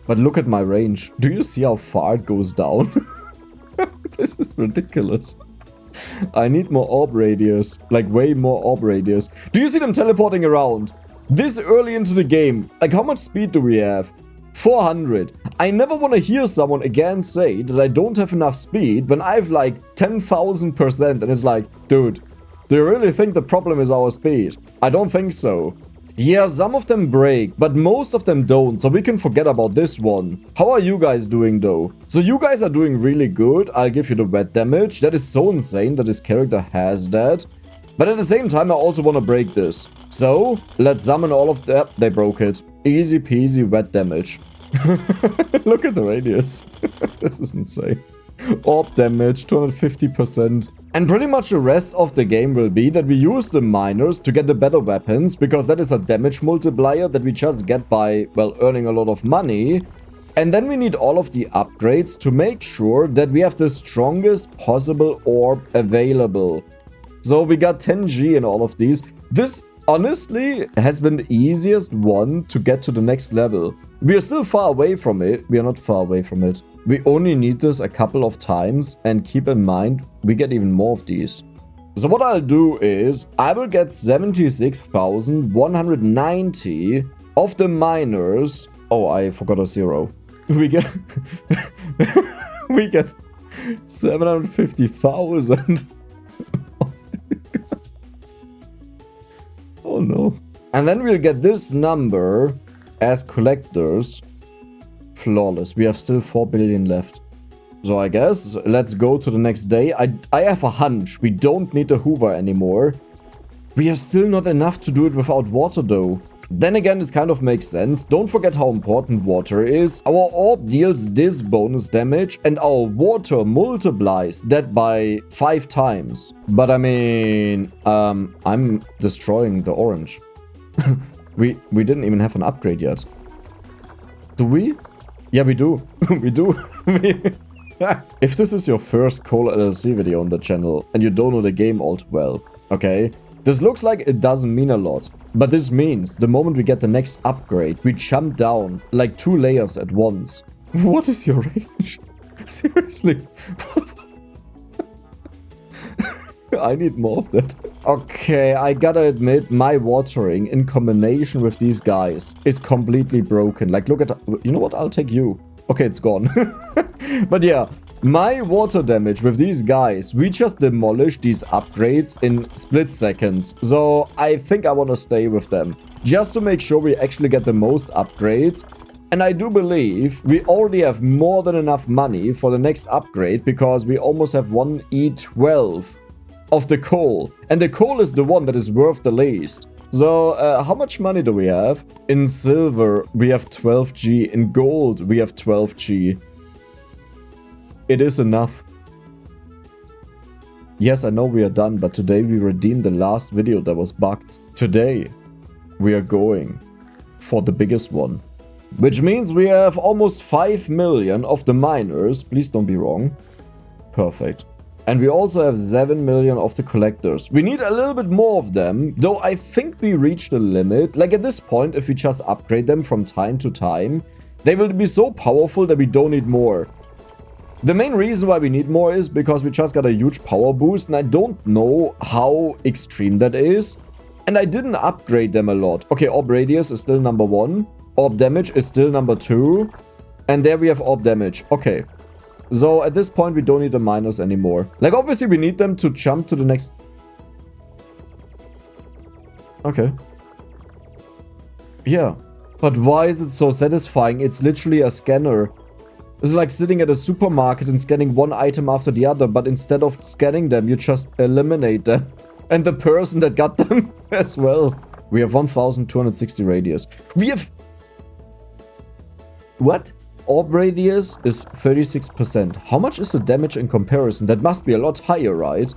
But look at my range. Do you see how far it goes down? This is ridiculous. I need more orb radius. Like, way more orb radius. Do you see them teleporting around? This early into the game. Like, how much speed do we have? 400. I never want to hear someone again say that I don't have enough speed when I have like 10,000%. And it's like, dude, do you really think the problem is our speed? I don't think so. Yeah, some of them break, but most of them don't, so we can forget about this one. How are you guys doing though? So you guys are doing really good. I'll give you the wet damage. That is so insane that this character has that. But at the same time, I also want to break this. So, let's summon all of that. They broke it. Easy peasy wet damage. Look at the radius. This is insane. Orb damage, 250%. And pretty much the rest of the game will be that we use the miners to get the better weapons, because that is a damage multiplier that we just get by, well, earning a lot of money. And then we need all of the upgrades to make sure that we have the strongest possible orb available. So we got 10G in all of these. This honestly has been the easiest one to get to the next level. We are still far away from it. We are not far away from it. We only need this a couple of times, and keep in mind, we get even more of these. So what I'll do is, I will get 76,190 of the miners. Oh, I forgot a 0. We get... we get 750,000. Oh no. And then we'll get this number as collectors. Flawless. We have still 4 billion left. So I guess let's go to the next day. I have a hunch. We don't need the Hoover anymore. We have still not enough to do it without water though. Then again, this kind of makes sense. Don't forget how important water is. Our orb deals this bonus damage and our water multiplies that by 5 times. But I mean, I'm destroying the orange. we didn't even have an upgrade yet. Do we? Yeah, we do. We do. If this is your first CoalLLC video on the channel and you don't know the game all too well, okay? This looks like it doesn't mean a lot, but this means the moment we get the next upgrade, we jump down like 2 layers at once. What is your range? Seriously? I need more of that. Okay, I gotta admit, my watering in combination with these guys is completely broken. Like, look at... You know what? I'll take you. Okay, it's gone. But yeah, my water damage with these guys, we just demolished these upgrades in split seconds. So I think I want to stay with them, just to make sure we actually get the most upgrades. And I do believe we already have more than enough money for the next upgrade, because we almost have 1E12 of the coal. And the coal is the one that is worth the least. So how much money do we have? In silver, we have 12G. In gold, we have 12G. It is enough. Yes, I know we are done, but today we redeemed the last video that was bugged. Today, we are going for the biggest one. Which means we have almost 5 million of the miners. Please don't be wrong. Perfect. And we also have 7 million of the collectors. We need a little bit more of them, though I think we reached the limit. Like at this point, if we just upgrade them from time to time, they will be so powerful that we don't need more. The main reason why we need more is because we just got a huge power boost, and I don't know how extreme that is. And I didn't upgrade them a lot. Okay, orb radius is still number 1. Orb damage is still number 2. And there we have orb damage. Okay. So at this point, we don't need the miners anymore. Like, obviously, we need them to jump to the next... Okay. Yeah. But why is it so satisfying? It's literally a scanner. It's like sitting at a supermarket and scanning one item after the other, but instead of scanning them, you just eliminate them. And the person that got them as well. We have 1,260 radius. We have... What? Orb radius is 36%. How much is the damage in comparison? That must be a lot higher, right?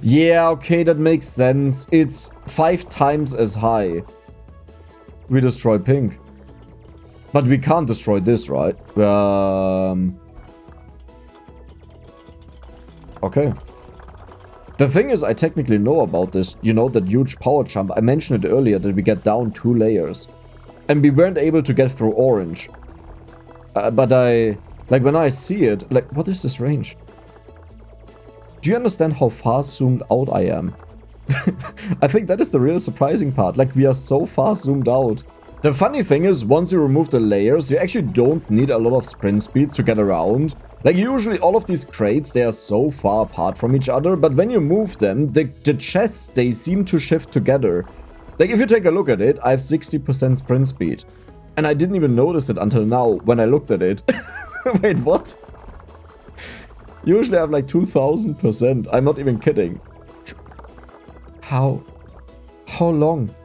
Yeah, okay, that makes sense. It's 5 times as high. We destroy pink. But we can't destroy this, right? Okay. The thing is, I technically know about this. You know, that huge power jump. I mentioned it earlier that we get down 2 layers. And we weren't able to get through orange. But like, when I see it... Like, what is this range? Do you understand how far zoomed out I am? I think that is the real surprising part. Like, we are so far zoomed out. The funny thing is, once you remove the layers, you actually don't need a lot of sprint speed to get around. Like, usually all of these crates, they are so far apart from each other, but when you move them, the chests, they seem to shift together. Like, if you take a look at it, I have 60% sprint speed. And I didn't even notice it until now, when I looked at it. Wait, what? Usually I have like 2000%. I'm not even kidding. How long?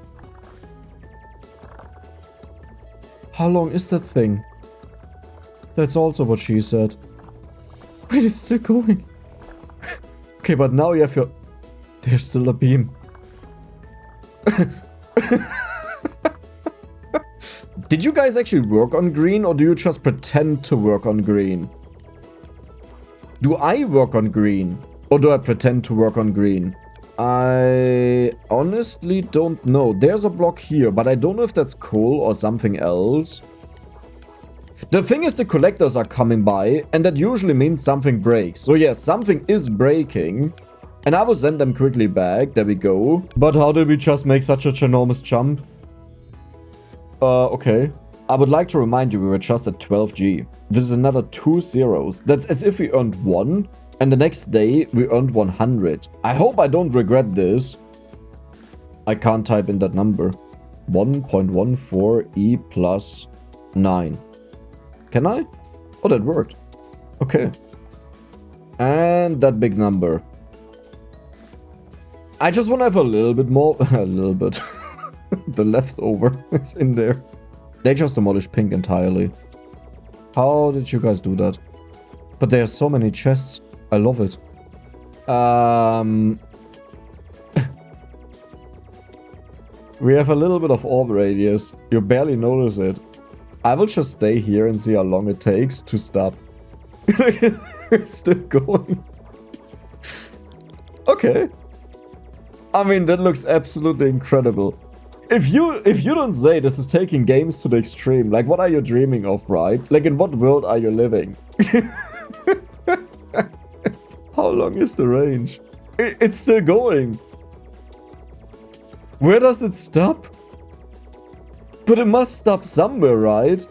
How long is that thing? That's also what she said. Wait, it's still going. Okay, but now you have your... There's still a beam. Did you guys actually work on green, or do you just pretend to work on green? Do I work on green, or do I pretend to work on green? I honestly don't know. There's a block here, but I don't know if that's coal or something else. The thing is, the collectors are coming by, and that usually means something breaks. So yes, something is breaking, and I will send them quickly back. There we go. But how did we just make such a ginormous jump? Okay. I would like to remind you we were just at 12G. This is another 2 zeros. That's as if we earned 1, and the next day we earned 100. I hope I don't regret this. I can't type in that number. 1.14 E plus 9. Can I? Oh, that worked. Okay. And that big number. I just want to have a little bit more. A little bit. The leftover is in there. They just demolished pink entirely. How did you guys do that? But there are so many chests. I love it. We have a little bit of orb radius. You barely notice it. I will just stay here and see how long it takes to stop. We're still going. Okay. I mean, that looks absolutely incredible. If you don't say this is taking games to the extreme, like, what are you dreaming of, right? Like, in what world are you living? How long is the range? It's still going. Where does it stop? But it must stop somewhere, right?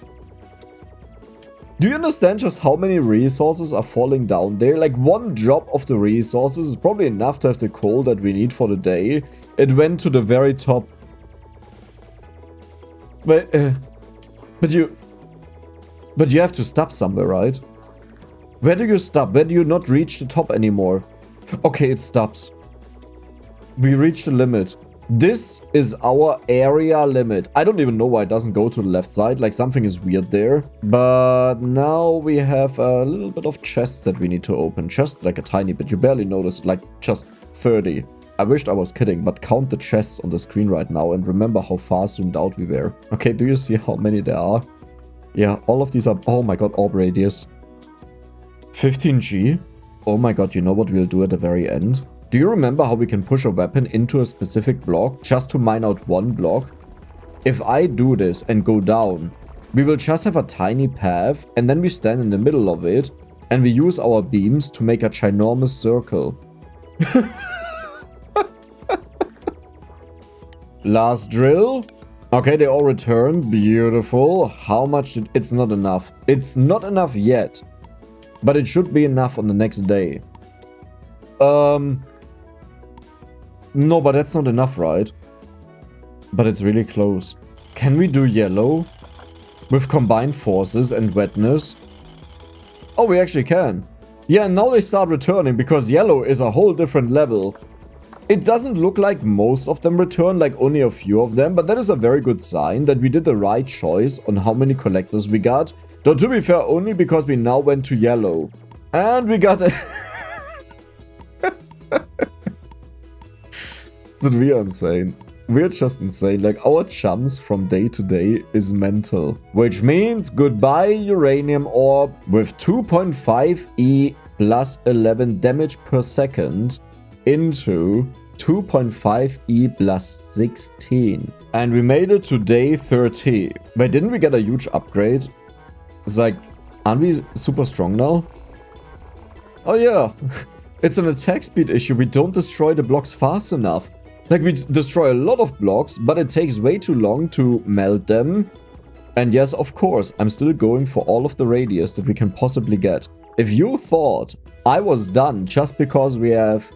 Do you understand just how many resources are falling down there? Like, one drop of the resources is probably enough to have the coal that we need for the day. It went to the very top. But you have to stop somewhere, right? Where do you stop? Where do you not reach the top anymore? Okay, it stops. We reached the limit. This is our area limit. I don't even know why it doesn't go to the left side. Like, something is weird there. But now we have a little bit of chests that we need to open. Just like a tiny bit. You barely notice. Like, just 30. I wished I was kidding, but count the chests on the screen right now and remember how far zoomed out we were. Okay, do you see how many there are? Yeah, all of these are... Oh my god, orb radius. 15G? Oh my god, you know what we'll do at the very end? Do you remember how we can push a weapon into a specific block just to mine out one block? If I do this and go down, we will just have a tiny path and then we stand in the middle of it and we use our beams to make a ginormous circle. Last drill. Okay, they all returned. Beautiful. How much did... It's not enough. It's not enough yet. But it should be enough on the next day. No, but that's not enough, right? But it's really close. Can we do yellow? With combined forces and wetness? Oh, we actually can. Yeah, and now they start returning because yellow is a whole different level. It doesn't look like most of them return, like only a few of them, but that is a very good sign that we did the right choice on how many collectors we got. Though to be fair, only because we now went to yellow. And we got a... Dude, we are insane. We're just insane. Like, our jumps from day to day is mental. Which means goodbye uranium orb with 2.5 E plus 11 damage per second into 2.5e plus 16. And we made it to day 30. Wait, didn't we get a huge upgrade? It's like, aren't we super strong now? Oh yeah, it's an attack speed issue. We don't destroy the blocks fast enough. Like, we destroy a lot of blocks, but it takes way too long to melt them. And yes, of course, I'm still going for all of the radius that we can possibly get. If you thought I was done just because we have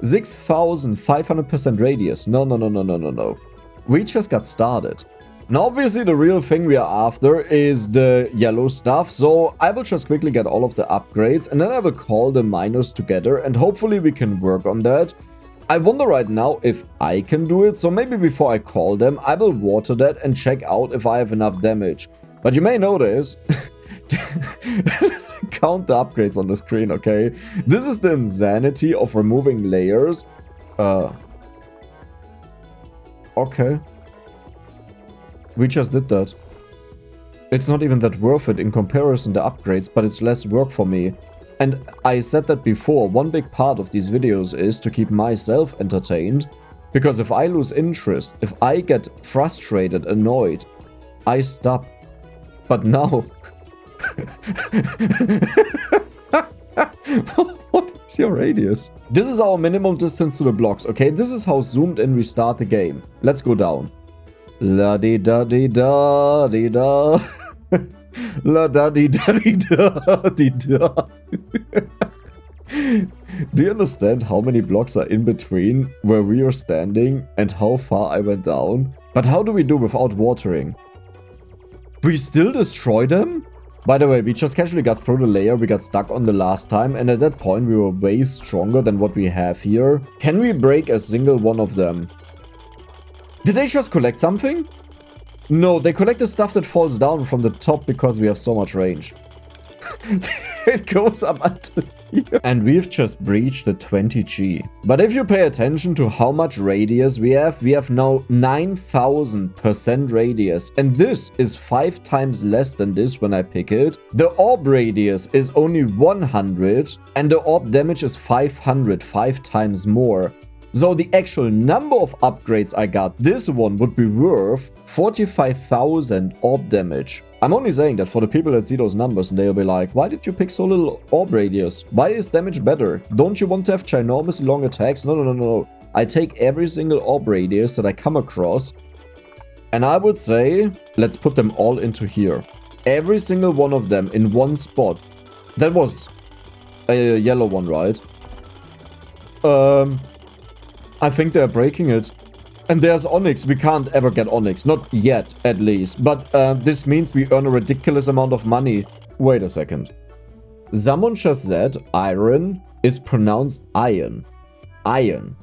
6,500% radius, no. We just got started. Now, obviously, the real thing we are after is the yellow stuff, so I will just quickly get all of the upgrades, and then I will call the miners together, and hopefully we can work on that. I wonder right now if I can do it, so maybe before I call them, I will water that and check out if I have enough damage. But you may notice... Count the upgrades on the screen, okay? This is the insanity of removing layers. Okay. We just did that. It's not even that worth it in comparison to upgrades, but it's less work for me. And I said that before, one big part of these videos is to keep myself entertained. Because if I lose interest, if I get frustrated, annoyed, I stop. But now... What is your radius? This is our minimum distance to the blocks, okay? This is how zoomed in we start the game. Let's go down. La-di-da-di-da-di-da. La-da-di-da-di-da-di-da. Do you understand how many blocks are in between where we are standing and how far I went down? But how do we do without watering? We still destroy them? By the way, we just casually got through the layer we got stuck on the last time, and at that point we were way stronger than what we have here. Can we break a single one of them? Did they just collect something? No, they collect the stuff that falls down from the top because we have so much range. It goes up until here. And we've just breached the 20G. But if you pay attention to how much radius we have now 9,000% radius. And this is 5 times less than this when I pick it. The orb radius is only 100 and the orb damage is 500, 5 times more. So the actual number of upgrades I got, this one would be worth 45,000 orb damage. I'm only saying that for the people that see those numbers and they'll be like, why did you pick so little orb radius? Why is damage better? Don't you want to have ginormous long attacks? No. I take every single orb radius that I come across and I would say, let's put them all into here. Every single one of them in one spot. That was a yellow one, right? I think they're breaking it. And there's Onyx. We can't ever get Onyx. Not yet, at least. But this means we earn a ridiculous amount of money. Wait a second. Someone just said iron is pronounced iron. Iron.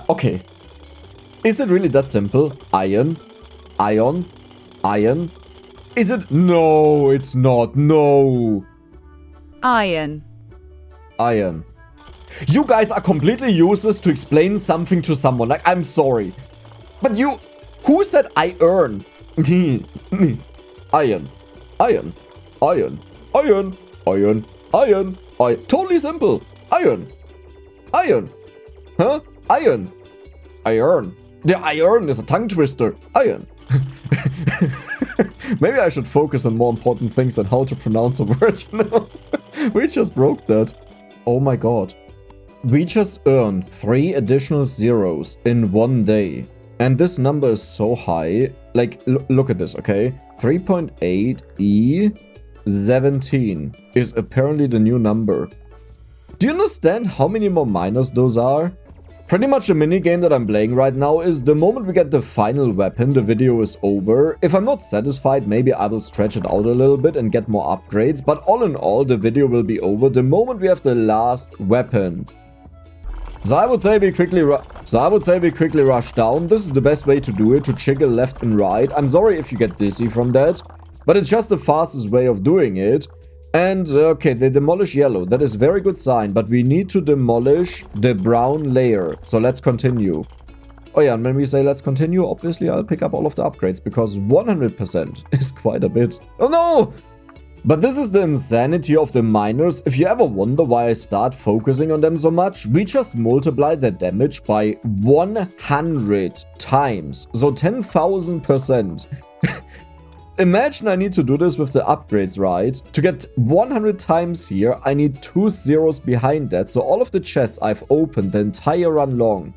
Okay. Is it really that simple? Iron? Ion? Iron? Is it? No, it's not. No. Iron. Iron. You guys are completely useless to explain something to someone. Like, I'm sorry. But you... Who said I earn? Iron. Iron. Iron. Iron. Iron. Iron. Iron. Totally simple. Iron. Iron. Huh? Iron. Iron. The iron is a tongue twister. Iron. Maybe I should focus on more important things than how to pronounce a word, you know? We just broke that. Oh my god. We just earned 3 additional zeros in one day. And this number is so high. Like, look at this, okay? 3.8 E17 is apparently the new number. Do you understand how many more miners those are? Pretty much the minigame that I'm playing right now is the moment we get the final weapon, the video is over. If I'm not satisfied, maybe I will stretch it out a little bit and get more upgrades. But all in all, the video will be over the moment we have the last weapon. So I would say we quickly rush down. This is the best way to do it, to jiggle left and right. I'm sorry if you get dizzy from that, but it's just the fastest way of doing it. And, okay, they demolish yellow. That is a very good sign, but we need to demolish the brown layer. So let's continue. Oh yeah, and when we say let's continue, obviously I'll pick up all of the upgrades, because 100% is quite a bit. Oh no! But this is the insanity of the miners. If you ever wonder why I start focusing on them so much, we just multiply their damage by 100 times. So 10,000%. Imagine I need to do this with the upgrades, right? To get 100 times here, I need 2 zeros behind that. So all of the chests I've opened the entire run long,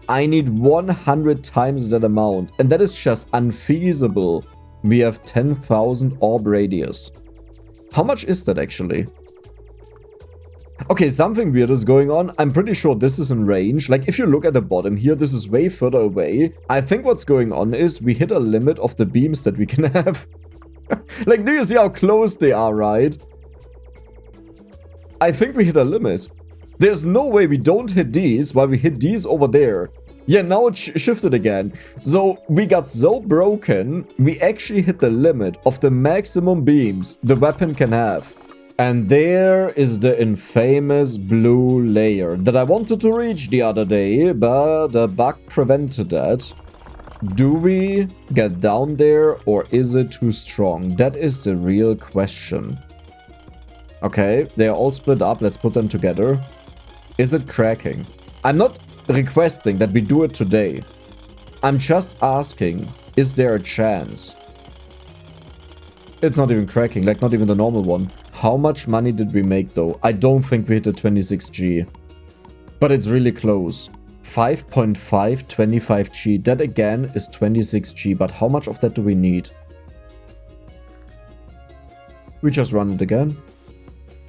I need 100 times that amount. And that is just unfeasible. We have 10,000 orb radius. How much is that actually? Okay, something weird is going on. I'm pretty sure this is in range. Like, if you look at the bottom here, this is way further away. I think what's going on is we hit a limit of the beams that we can have. Like, do you see how close they are, right? I think we hit a limit. There's no way we don't hit these while we hit these over there. Yeah, now it shifted again. So we got so broken, we actually hit the limit of the maximum beams the weapon can have. And there is the infamous blue layer that I wanted to reach the other day, but a bug prevented that. Do we get down there or is it too strong? That is the real question. Okay, they are all split up. Let's put them together. Is it cracking? I'm not requesting that we do it today. I'm just asking, is there a chance? It's not even cracking, like not even the normal one. How much money did we make though? I don't think we hit the 26G. But it's really close. 5.5, 25G. That again is 26G. But how much of that do we need? We just run it again.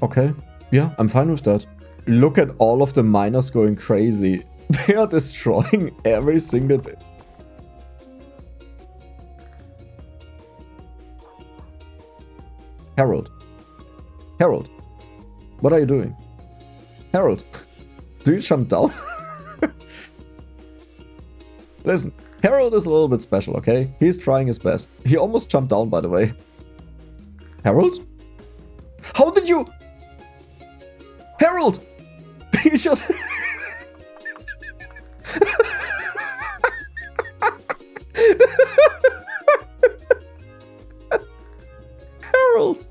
Okay. Yeah, I'm fine with that. Look at all of the miners going crazy. They are destroying every single bit. Harold. Harold. What are you doing? Harold. Do you jump down? Listen. Harold is a little bit special, okay? He's trying his best. He almost jumped down, by the way. Harold? How did you... Harold! He just... Harold!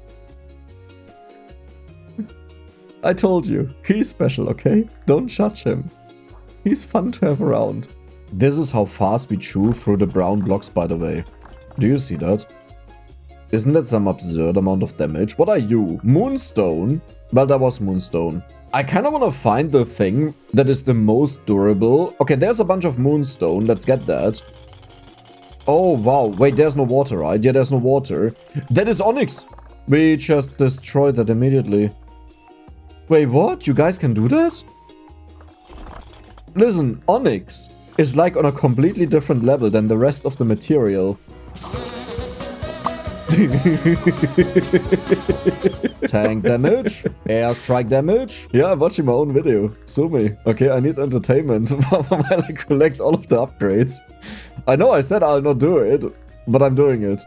I told you, he's special, okay? Don't judge him. He's fun to have around. This is how fast we chew through the brown blocks, by the way. Do you see that? Isn't that some absurd amount of damage? What are you? Moonstone? Well, that was Moonstone. I kind of want to find the thing that is the most durable. Okay, there's a bunch of Moonstone. Let's get that. Oh, wow. Wait, there's no water, right? Yeah, there's no water. That is Onyx. We just destroyed that immediately. Wait, what? You guys can do that? Listen, Onyx is like on a completely different level than the rest of the material. Tank damage, airstrike damage. Yeah, I'm watching my own video. Sue me. Okay, I need entertainment while I collect all of the upgrades. I know I said I'll not do it, but I'm doing it.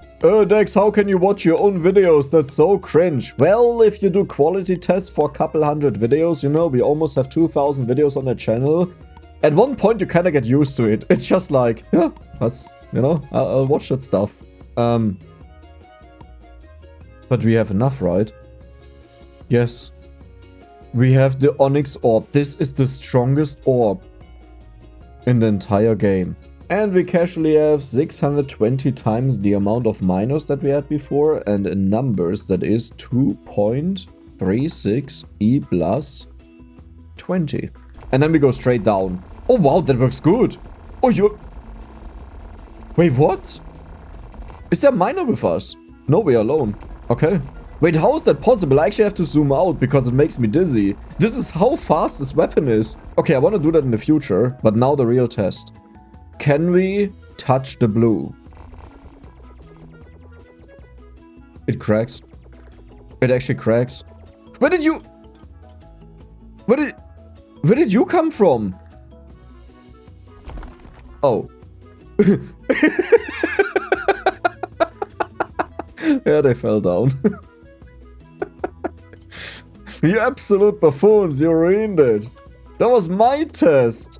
Dex, how can you watch your own videos? That's so cringe. Well, if you do quality tests for a couple hundred videos, you know, we almost have 2,000 videos on the channel. At one point, you kind of get used to it. It's just like, yeah, that's, you know, I'll watch that stuff. But we have enough, right? Yes. We have the Onyx Orb. This is the strongest orb in the entire game. And we casually have 620 times the amount of miners that we had before. And in numbers, that is 2.36 E plus 20. And then we go straight down. Oh, wow, that works good. Oh, you're... Wait, what? Is there a miner with us? No, we're alone. Okay. Wait, how is that possible? I actually have to zoom out because it makes me dizzy. This is how fast this weapon is. Okay, I want to do that in the future, but now the real test. Can we touch the blue? It cracks. It actually cracks. Where did you... Where did you come from? Oh. Yeah, they fell down. You absolute buffoons, you ruined it. That was my test.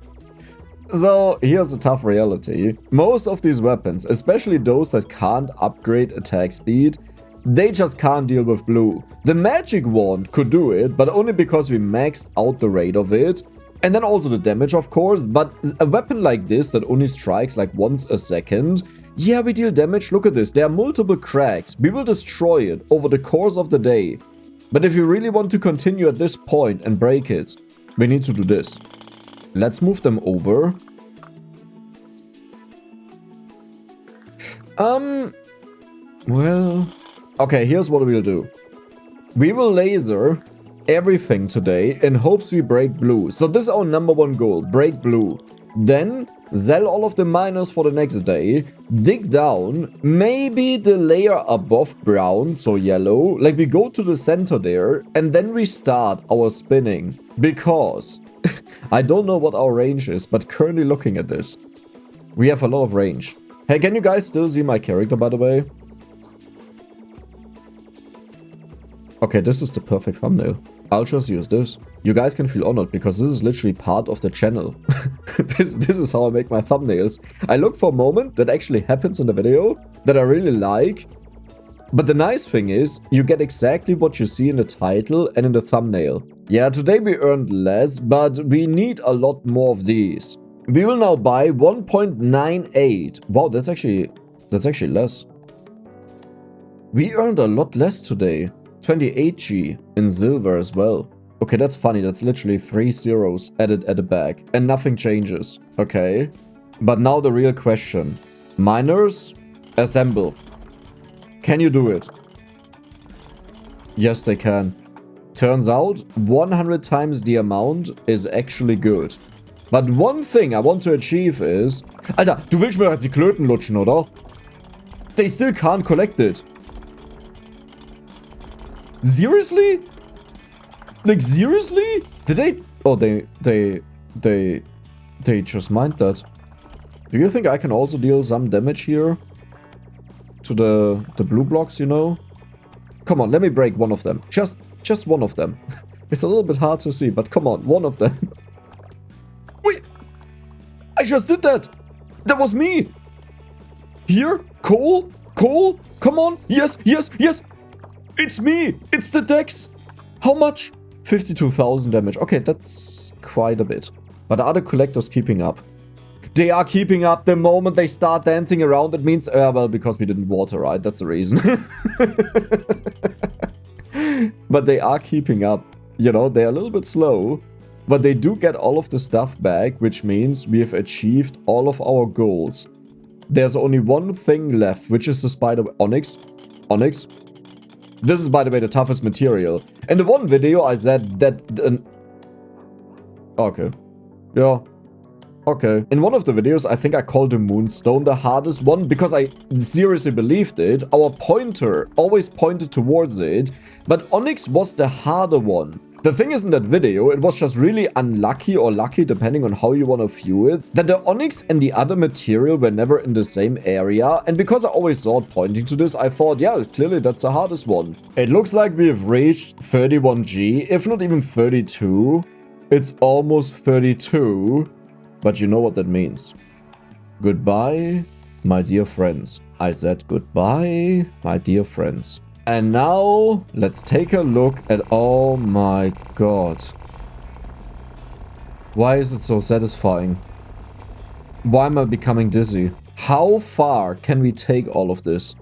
So, here's a tough reality. Most of these weapons, especially those that can't upgrade attack speed, They just can't deal with blue. The magic wand could do it, but only because we maxed out the rate of it. And then also the damage, of course. But a weapon like this that only strikes like once a second, yeah, we deal damage. Look at this. There are multiple cracks. We will destroy it over the course of the day. But if you really want to continue at this point and break it, we need to do this. Let's move them over. Well... Okay, here's what we'll do. We will laser everything today in hopes we break blue. So this is our #1 goal, break blue. Then sell all of the miners for the next day, dig down, maybe the layer above brown, so yellow, like we go to the center there, and then we start our spinning. Because I don't know what our range is, but currently looking at this, we have a lot of range. Hey, can you guys still see my character, by the way? Okay, this is the perfect thumbnail. I'll just use this. You guys can feel honored because this is literally part of the channel. this is how I make my thumbnails. I look for a moment that actually happens in the video that I really like. But the nice thing is, you get exactly what you see in the title and in the thumbnail. Yeah, today we earned less, but we need a lot more of these. We will now buy 1.98. Wow, that's actually less. We earned a lot less today. 28G in silver as well. Okay, that's funny. That's literally 3 zeros added at the back. And nothing changes. Okay. But now the real question. Miners, assemble. Can you do it? Yes, they can. Turns out, 100 times the amount is actually good. But one thing I want to achieve is... Alter, du willst mir jetzt die Klöten lutschen, oder? They still can't collect it. Seriously? Like, seriously? Did they... Oh, they just mined that. Do you think I can also deal some damage here? To the blue blocks, you know? Come on, let me break one of them. Just one of them. It's a little bit hard to see, but come on, one of them. Wait! I just did that! That was me! Here? Coal? Coal? Come on! Yes, yes, yes! It's me! It's the Dex! How much? 52,000 damage. Okay, that's quite a bit. But are the collectors keeping up? They are keeping up. The moment they start dancing around, it means... well, because we didn't water, right? That's the reason. But they are keeping up. You know, they're a little bit slow. But they do get all of the stuff back, which means we have achieved all of our goals. There's only one thing left, which is the spider... Onyx? Onyx? This is, by the way, the toughest material. In the one video, I said that... Okay. Yeah. Okay. In one of the videos, I think I called the moonstone the hardest one because I seriously believed it. Our pointer always pointed towards it, but Onyx was the harder one. The thing is, in that video, it was just really unlucky or lucky, depending on how you want to view it, that the Onyx and the other material were never in the same area. And because I always saw it pointing to this, I thought, yeah, clearly that's the hardest one. It looks like we have reached 31G, if not even 32. It's almost 32. But you know what that means. Goodbye, my dear friends. I said goodbye, my dear friends. And now, let's take a look at... Oh my god. Why is it so satisfying? Why am I becoming dizzy? How far can we take all of this?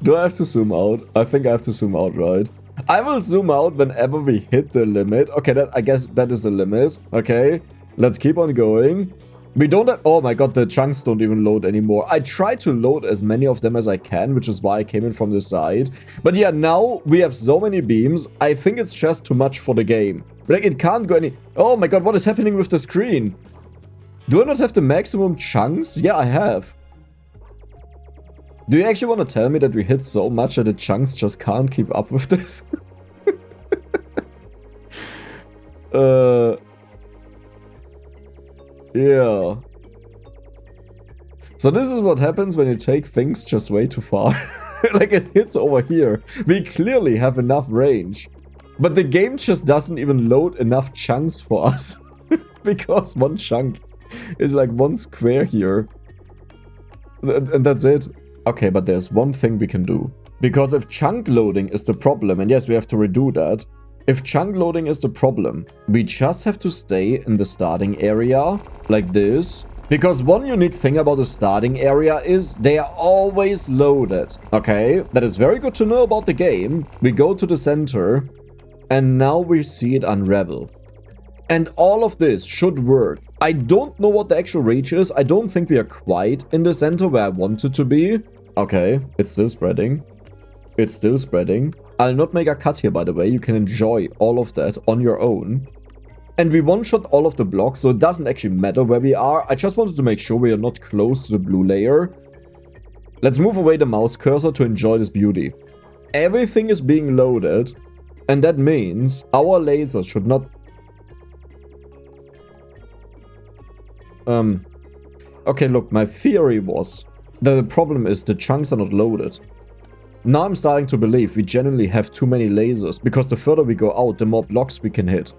Do I have to zoom out? I think I have to zoom out, right? I will zoom out whenever we hit the limit. Okay, I guess that is the limit. Okay, let's keep on going. We don't have... Oh my god, the chunks don't even load anymore. I try to load as many of them as I can, which is why I came in from the side. But yeah, now we have so many beams. I think it's just too much for the game. Like, it can't go any... Oh my god, what is happening with the screen? Do I not have the maximum chunks? Yeah, I have. Do you actually want to tell me that we hit so much that the chunks just can't keep up with this? Yeah. So this is what happens when you take things just way too far. Like, it hits over here. We clearly have enough range. But the game just doesn't even load enough chunks for us. Because one chunk It's like one square here. And that's it. Okay, but there's one thing we can do. Because if chunk loading is the problem, and yes, we have to redo that. If chunk loading is the problem, we just have to stay in the starting area, like this. Because one unique thing about the starting area is they are always loaded. Okay, that is very good to know about the game. We go to the center, and now we see it unravel. And all of this should work. I don't know what the actual reach is. I don't think we are quite in the center where I want it to be. Okay, it's still spreading. It's still spreading. I'll not make a cut here, by the way. You can enjoy all of that on your own. And we one-shot all of the blocks, so it doesn't actually matter where we are. I just wanted to make sure we are not close to the blue layer. Let's move away the mouse cursor to enjoy this beauty. Everything is being loaded, and that means our lasers should not... Okay, look, my theory was that the problem is the chunks are not loaded. Now I'm starting to believe we genuinely have too many lasers, because the further we go out, the more blocks we can hit.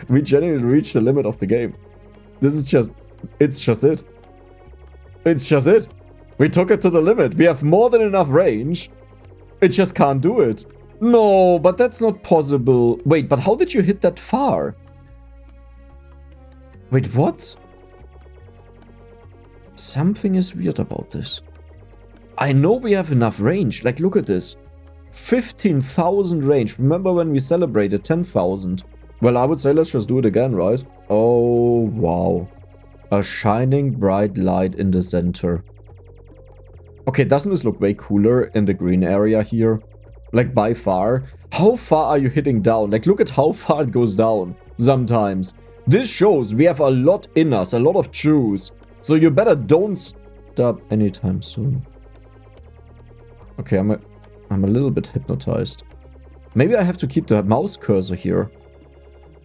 We genuinely reached the limit of the game. This is just... It's just it. It's just it. We took it to the limit. We have more than enough range. It just can't do it. No, but that's not possible. Wait, but how did you hit that far? Wait, what? Something is weird about this. I know we have enough range. Like, look at this. 15,000 range. Remember when we celebrated 10,000? Well, I would say let's just do it again, right? Oh, wow. A shining bright light in the center. Okay, doesn't this look way cooler in the green area here? Like, by far. How far are you hitting down? Like, look at how far it goes down sometimes. This shows we have a lot in us, a lot of juice. So you better don't stop anytime soon. Okay, I'm a little bit hypnotized. Maybe I have to keep the mouse cursor here.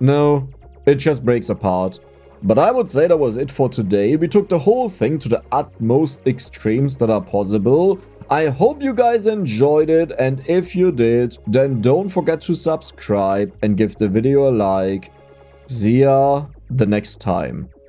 No, it just breaks apart. But I would say that was it for today. We took the whole thing to the utmost extremes that are possible. I hope you guys enjoyed it, and if you did, then don't forget to subscribe and give the video a like. See ya the next time.